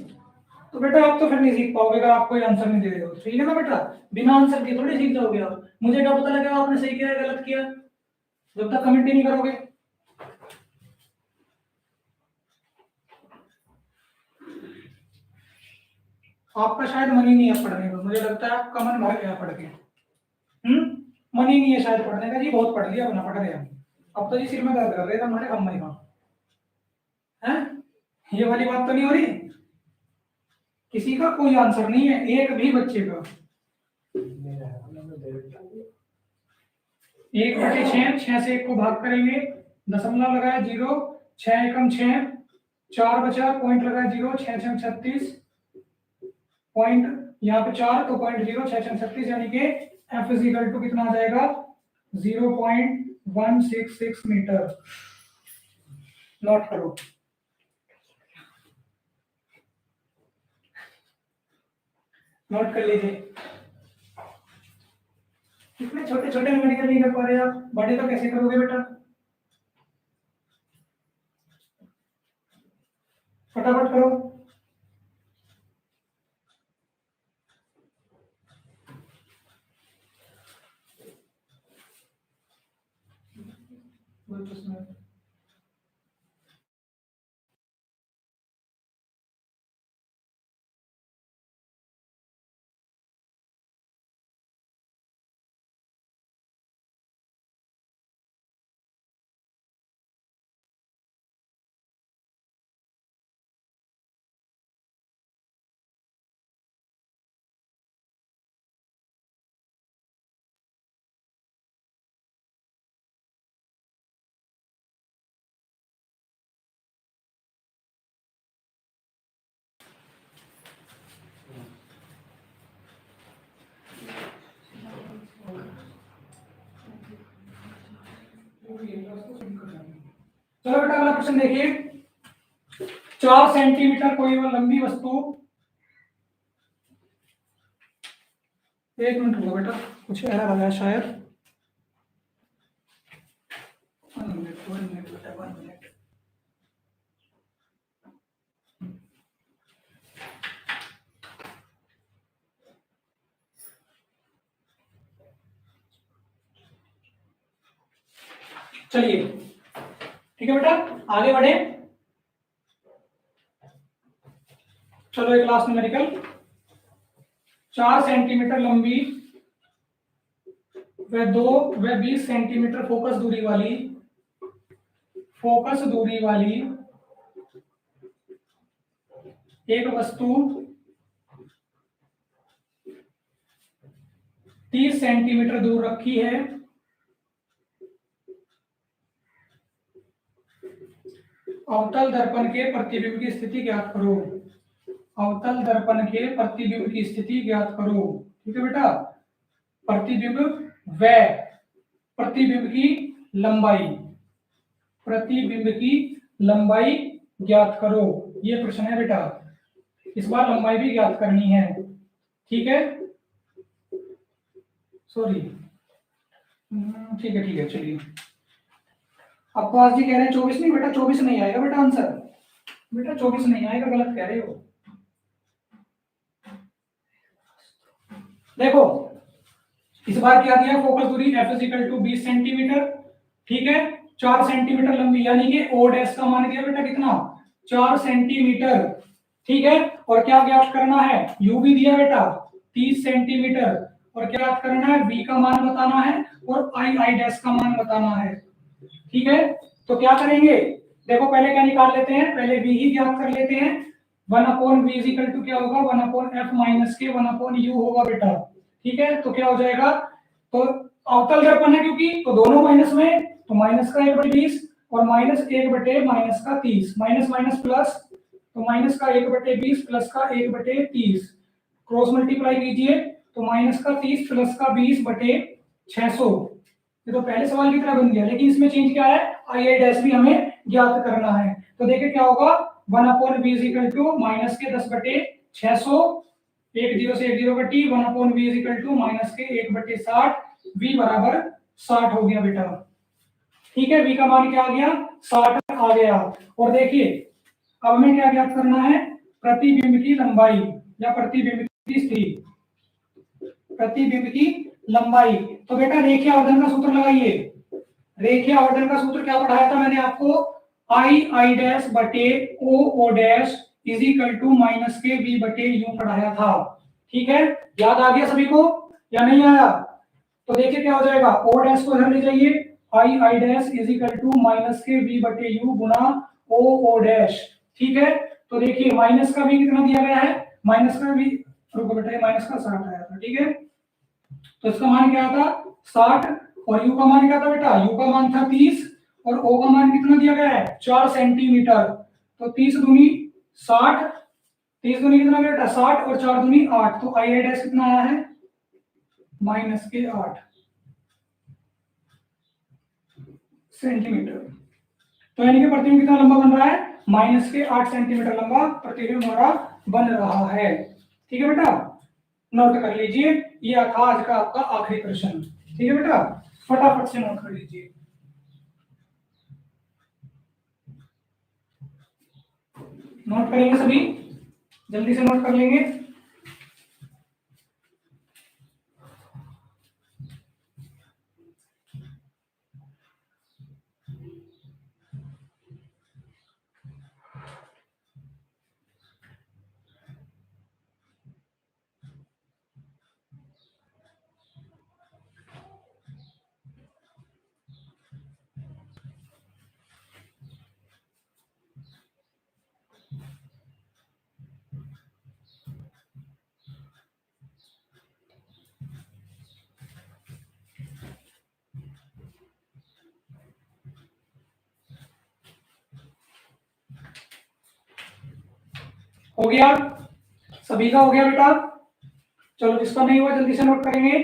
तो बेटा आप तो फिर नहीं सीख पाओगे अगर आप कोई आंसर नहीं दे रहे हो, ठीक है ना बेटा, बिना आंसर के थोड़ी सीख जाओगे आप। मुझे क्या पता लगेगा आपने सही किया है गलत किया, जब तक कमेंट ही नहीं करोगे। आपका शायद मन ही नहीं है पढ़ने का, मुझे लगता है आपका मन भर गया पढ़ के। मन ही नहीं है शायद पढ़ने का जी, बहुत पढ़ लिया, बना पढ़ रहे हम। अब तो जी सिर में दर्द कर रहे थे हमारे हम नहीं है, ये वाली बात तो नहीं हो रही? किसी का कोई आंसर नहीं है, एक भी बच्चे का। 1/6, 6 से 1 को भाग करेंगे, दशमलव लगाए 0, 6 एकम 6, 4 बचा, पॉइंट लगा 0, 6 6 36 पॉइंट, यहाँ पे 4 तो पॉइंट 0, 6 6 36, यानी कि एफ इज इक्वल टू कितना आ जाएगा 0.166 मीटर। नोट करो। नोट कर लीजिए। इतने छोटे छोटे न्यूमेरिकल नहीं कर पा रहे आप, बड़े तो कैसे करोगे बेटा? फटाफट करो। चलो बेटा अगला क्वेश्चन देखिए। 4 सेंटीमीटर कोई वह लंबी वस्तु, एक मिनट रुको बेटा, कुछ एरर आया शायद। 1 मिनट बेटा, 1 मिनट। चलिए ठीक है बेटा, आगे बढ़े। चलो एक लास्ट न्यूमेरिकल। 4 सेंटीमीटर लंबी व 20 सेंटीमीटर फोकस दूरी वाली एक वस्तु 30 सेंटीमीटर दूर रखी है। अवतल दर्पण के प्रतिबिंब की स्थिति ज्ञात करो। अवतल दर्पण के प्रतिबिंब की स्थिति ज्ञात करो। ठीक है बेटा, प्रतिबिंब व प्रतिबिंब की लंबाई ज्ञात करो। ये प्रश्न है बेटा, इस बार लंबाई भी ज्ञात करनी है। ठीक है, सॉरी, ठीक है चलिए। आपको आज जी कह रहे हैं 24 नहीं बेटा, 24 नहीं आएगा बेटा आंसर। बेटा 24 नहीं आएगा, गलत कह रहे हो। देखो इस बार क्या दिया, फोकस दूरी f is equal to 20 centimetre. ठीक है, 4 सेंटीमीटर लंबी, यानी कि ओ डैश का मान दिया बेटा कितना, 4 सेंटीमीटर। ठीक है, और क्या ज्ञात करना है, u भी दिया बेटा 30 सेंटीमीटर, और क्या ज्ञात करना है, v का मान बताना है, और i डैश का मान बताना है। ठीक है, तो क्या करेंगे, देखो पहले क्या निकाल लेते हैं, पहले v ही ज्ञात कर लेते हैं। 1/v इज इक्वल टू क्या होगा, 1/f माइनस के 1/u होगा बेटा। ठीक है, तो क्या हो जाएगा, तो अवतल दर्पण है क्योंकि, तो दोनों माइनस में, तो माइनस का 1/20 और माइनस 1 माइनस का 30, माइनस माइनस प्लस, तो माइनस का 1/20 प्लस का 1/30, क्रॉस मल्टीप्लाई कीजिए, तो माइनस का 30 प्लस का 20/600। ये तो पहले सवाल की तरह बन गया, लेकिन इसमें चेंज क्या है, आई डैश भी हमें ज्ञात करना है। तो देखिए क्या होगा, 1/v is equal to minus के 10/600, 1 0 से 1 0 कटी, 1/v is equal to minus के 1/60, v बराबर 60 हो गया बेटा। ठीक है, v का मान क्या आ गया, 60 आ गया। और देखिए अब हमें क्या ज्ञात करना है, प्रतिबिंब की लंबाई या प्रतिबिंब की स्थिति, प्रतिबिंब की लंबाई। तो बेटा रेखीय आवर्धन का सूत्र लगाइए। रेखीय आवर्धन का सूत्र क्या पढ़ाया था मैंने आपको, आई डैश बटे O dash is equal to minus के v बटे u पढ़ाया था। ठीक है, याद आ गया सभी को या नहीं आया? तो देखिए क्या हो जाएगा, ओ डैश को इधर ले जाइए, I dash is equal to minus के v बटे u गुना ओ डैश। ठीक है, तो देखिए माइनस का भी कितना दिया गया है, माइनस का भी, रुको बेटा माइनस का 60 आया था। ठीक है, तो इसका मान क्या था 60, और u का मान क्या था बेटा, u का मान था 30, और o का मान कितना दिया गया है 4 सेंटीमीटर। तो 30 दूनी 60, 30 दूनी कितना बेटा 60 और 4 दूनी 8, तो आई डैश कितना आया है -8 सेंटीमीटर। तो यानी कि प्रतिबिंब कितना लंबा बन रहा है -8 सेंटीमीटर लंबा प्रतिबिंब हमारा बन रहा है। ठीक है बेटा, नोट कर लीजिए, ये था आज का आपका आखिरी प्रश्न। ठीक है बेटा, फटाफट से नोट कर लीजिए। नोट करेंगे सभी, जल्दी से नोट कर लेंगे। हो गया, सभी का हो गया बेटा। चलो जिसका नहीं हुआ जल्दी से नोट करेंगे।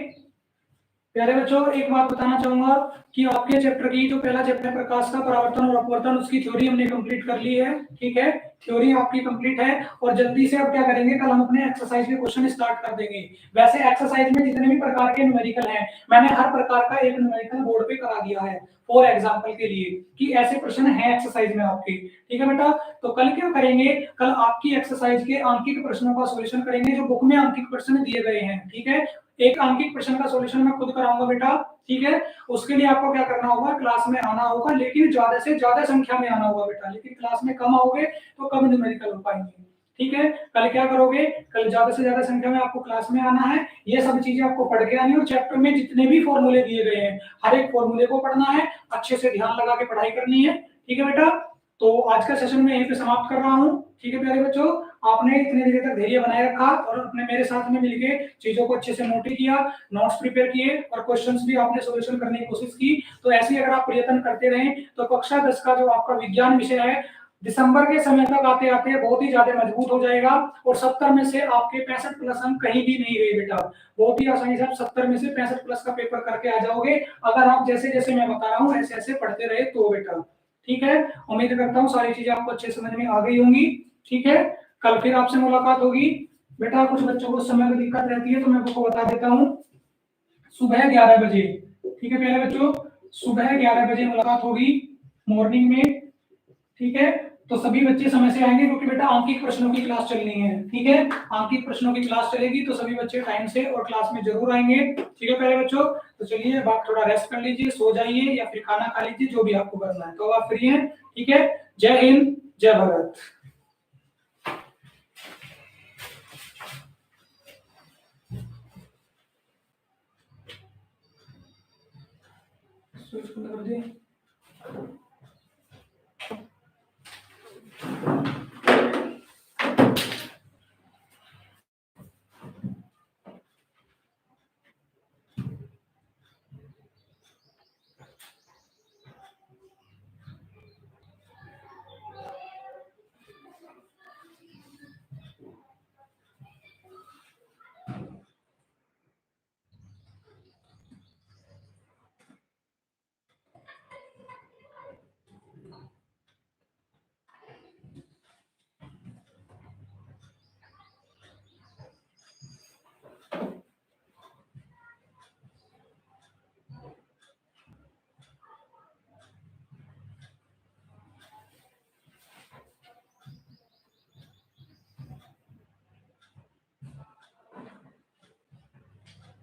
प्यारे बच्चों, एक बात बताना चाहूंगा कि आपके चैप्टर की जो पहला चैप्टर है प्रकाश का परावर्तन और अपवर्तन, उसकी थ्योरी हमने कंप्लीट कर ली है। ठीक है, थ्योरी आपकी कंप्लीट है। और जल्दी से अब क्या करेंगे, कल हम अपने एक्सरसाइज के क्वेश्चन स्टार्ट कर देंगे। वैसे एक्सरसाइज में जितने भी प्रकार के न्यूमेरिकल हैं, मैंने हर प्रकार का एक न्यूमेरिकल बोर्ड पे करा दिया है फॉर एग्जाम्पल के लिए, कि ऐसे प्रश्न हैं एक्सरसाइज में आपके। ठीक है बेटा, तो कल क्या करेंगे, कल आपकी एक्सरसाइज के आंकिक प्रश्नों का सोल्यूशन करेंगे, जो बुक में आंकिक प्रश्न दिए गए हैं। ठीक है, एक आंकिक प्रश्न का सॉल्यूशन मैं खुद कराऊंगा बेटा। ठीक है, उसके लिए आपको क्या करना होगा, क्लास में आना होगा, लेकिन ज्यादा से ज्यादा संख्या में आना होगा बेटा। लेकिन क्लास में कम आओगे तो कम न्यूमेरिकल हो पाएंगे। ठीक है, कल क्या करोगे, कल ज्यादा से ज्यादा संख्या में आपको क्लास में आना है, ये सब चीजें आपको पढ़ के आनी है, और चैप्टर में जितने भी फॉर्मूले दिए गए हैं हर एक फॉर्मूले को पढ़ना है, अच्छे से ध्यान लगा के पढ़ाई करनी है। ठीक है बेटा, तो आज का सेशन में यहीं पे समाप्त कर रहा हूँ। ठीक है प्यारे बच्चों, आपने इतने देर तक धैर्य बनाए रखा और अपने मेरे साथ में मिलके चीजों को अच्छे से नोट किया, नोट्स प्रिपेयर किए और क्वेश्चंस भी आपने सॉल्यूशन करने की कोशिश की। तो ऐसे ही अगर आप प्रयत्न करते रहें तो कक्षा 10 का जो आपका विज्ञान विषय है दिसंबर के समय तक आते आते बहुत ही ज्यादा मजबूत हो जाएगा, और 70 में से आपके 65 प्लस अंक कहीं भी नहीं गए बेटा। बहुत ही आसानी से आप 70 में से 65 प्लस का पेपर करके आ जाओगे, अगर आप जैसे जैसे मैं बता रहा हूँ ऐसे ऐसे पढ़ते रहे तो बेटा। ठीक है, उम्मीद करता हूँ सारी चीजें आपको अच्छे समझ में आ गई होंगी। ठीक है, कल फिर आपसे मुलाकात होगी। बेटा कुछ बच्चों को समय में दिक्कत रहती है तो मैं आपको बता देता हूँ, सुबह 11 बजे। ठीक है प्यारे बच्चों, सुबह 11 बजे मुलाकात होगी मॉर्निंग में। ठीक है, तो सभी बच्चे समय से आएंगे, क्योंकि बेटा आंकिक प्रश्नों की क्लास चलनी है। ठीक है, आंकिक प्रश्नों की क्लास चलेगी तो सभी बच्चे टाइम से और क्लास में जरूर आएंगे। ठीक है प्यारे बच्चों, तो चलिए अब आप थोड़ा रेस्ट कर लीजिए, सो जाइए या फिर खाना खा लीजिए, जो भी आपको करना है, तो आप फ्री हैं। ठीक है, जय हिंद, जय भारत। स्विच बंद कर दिए।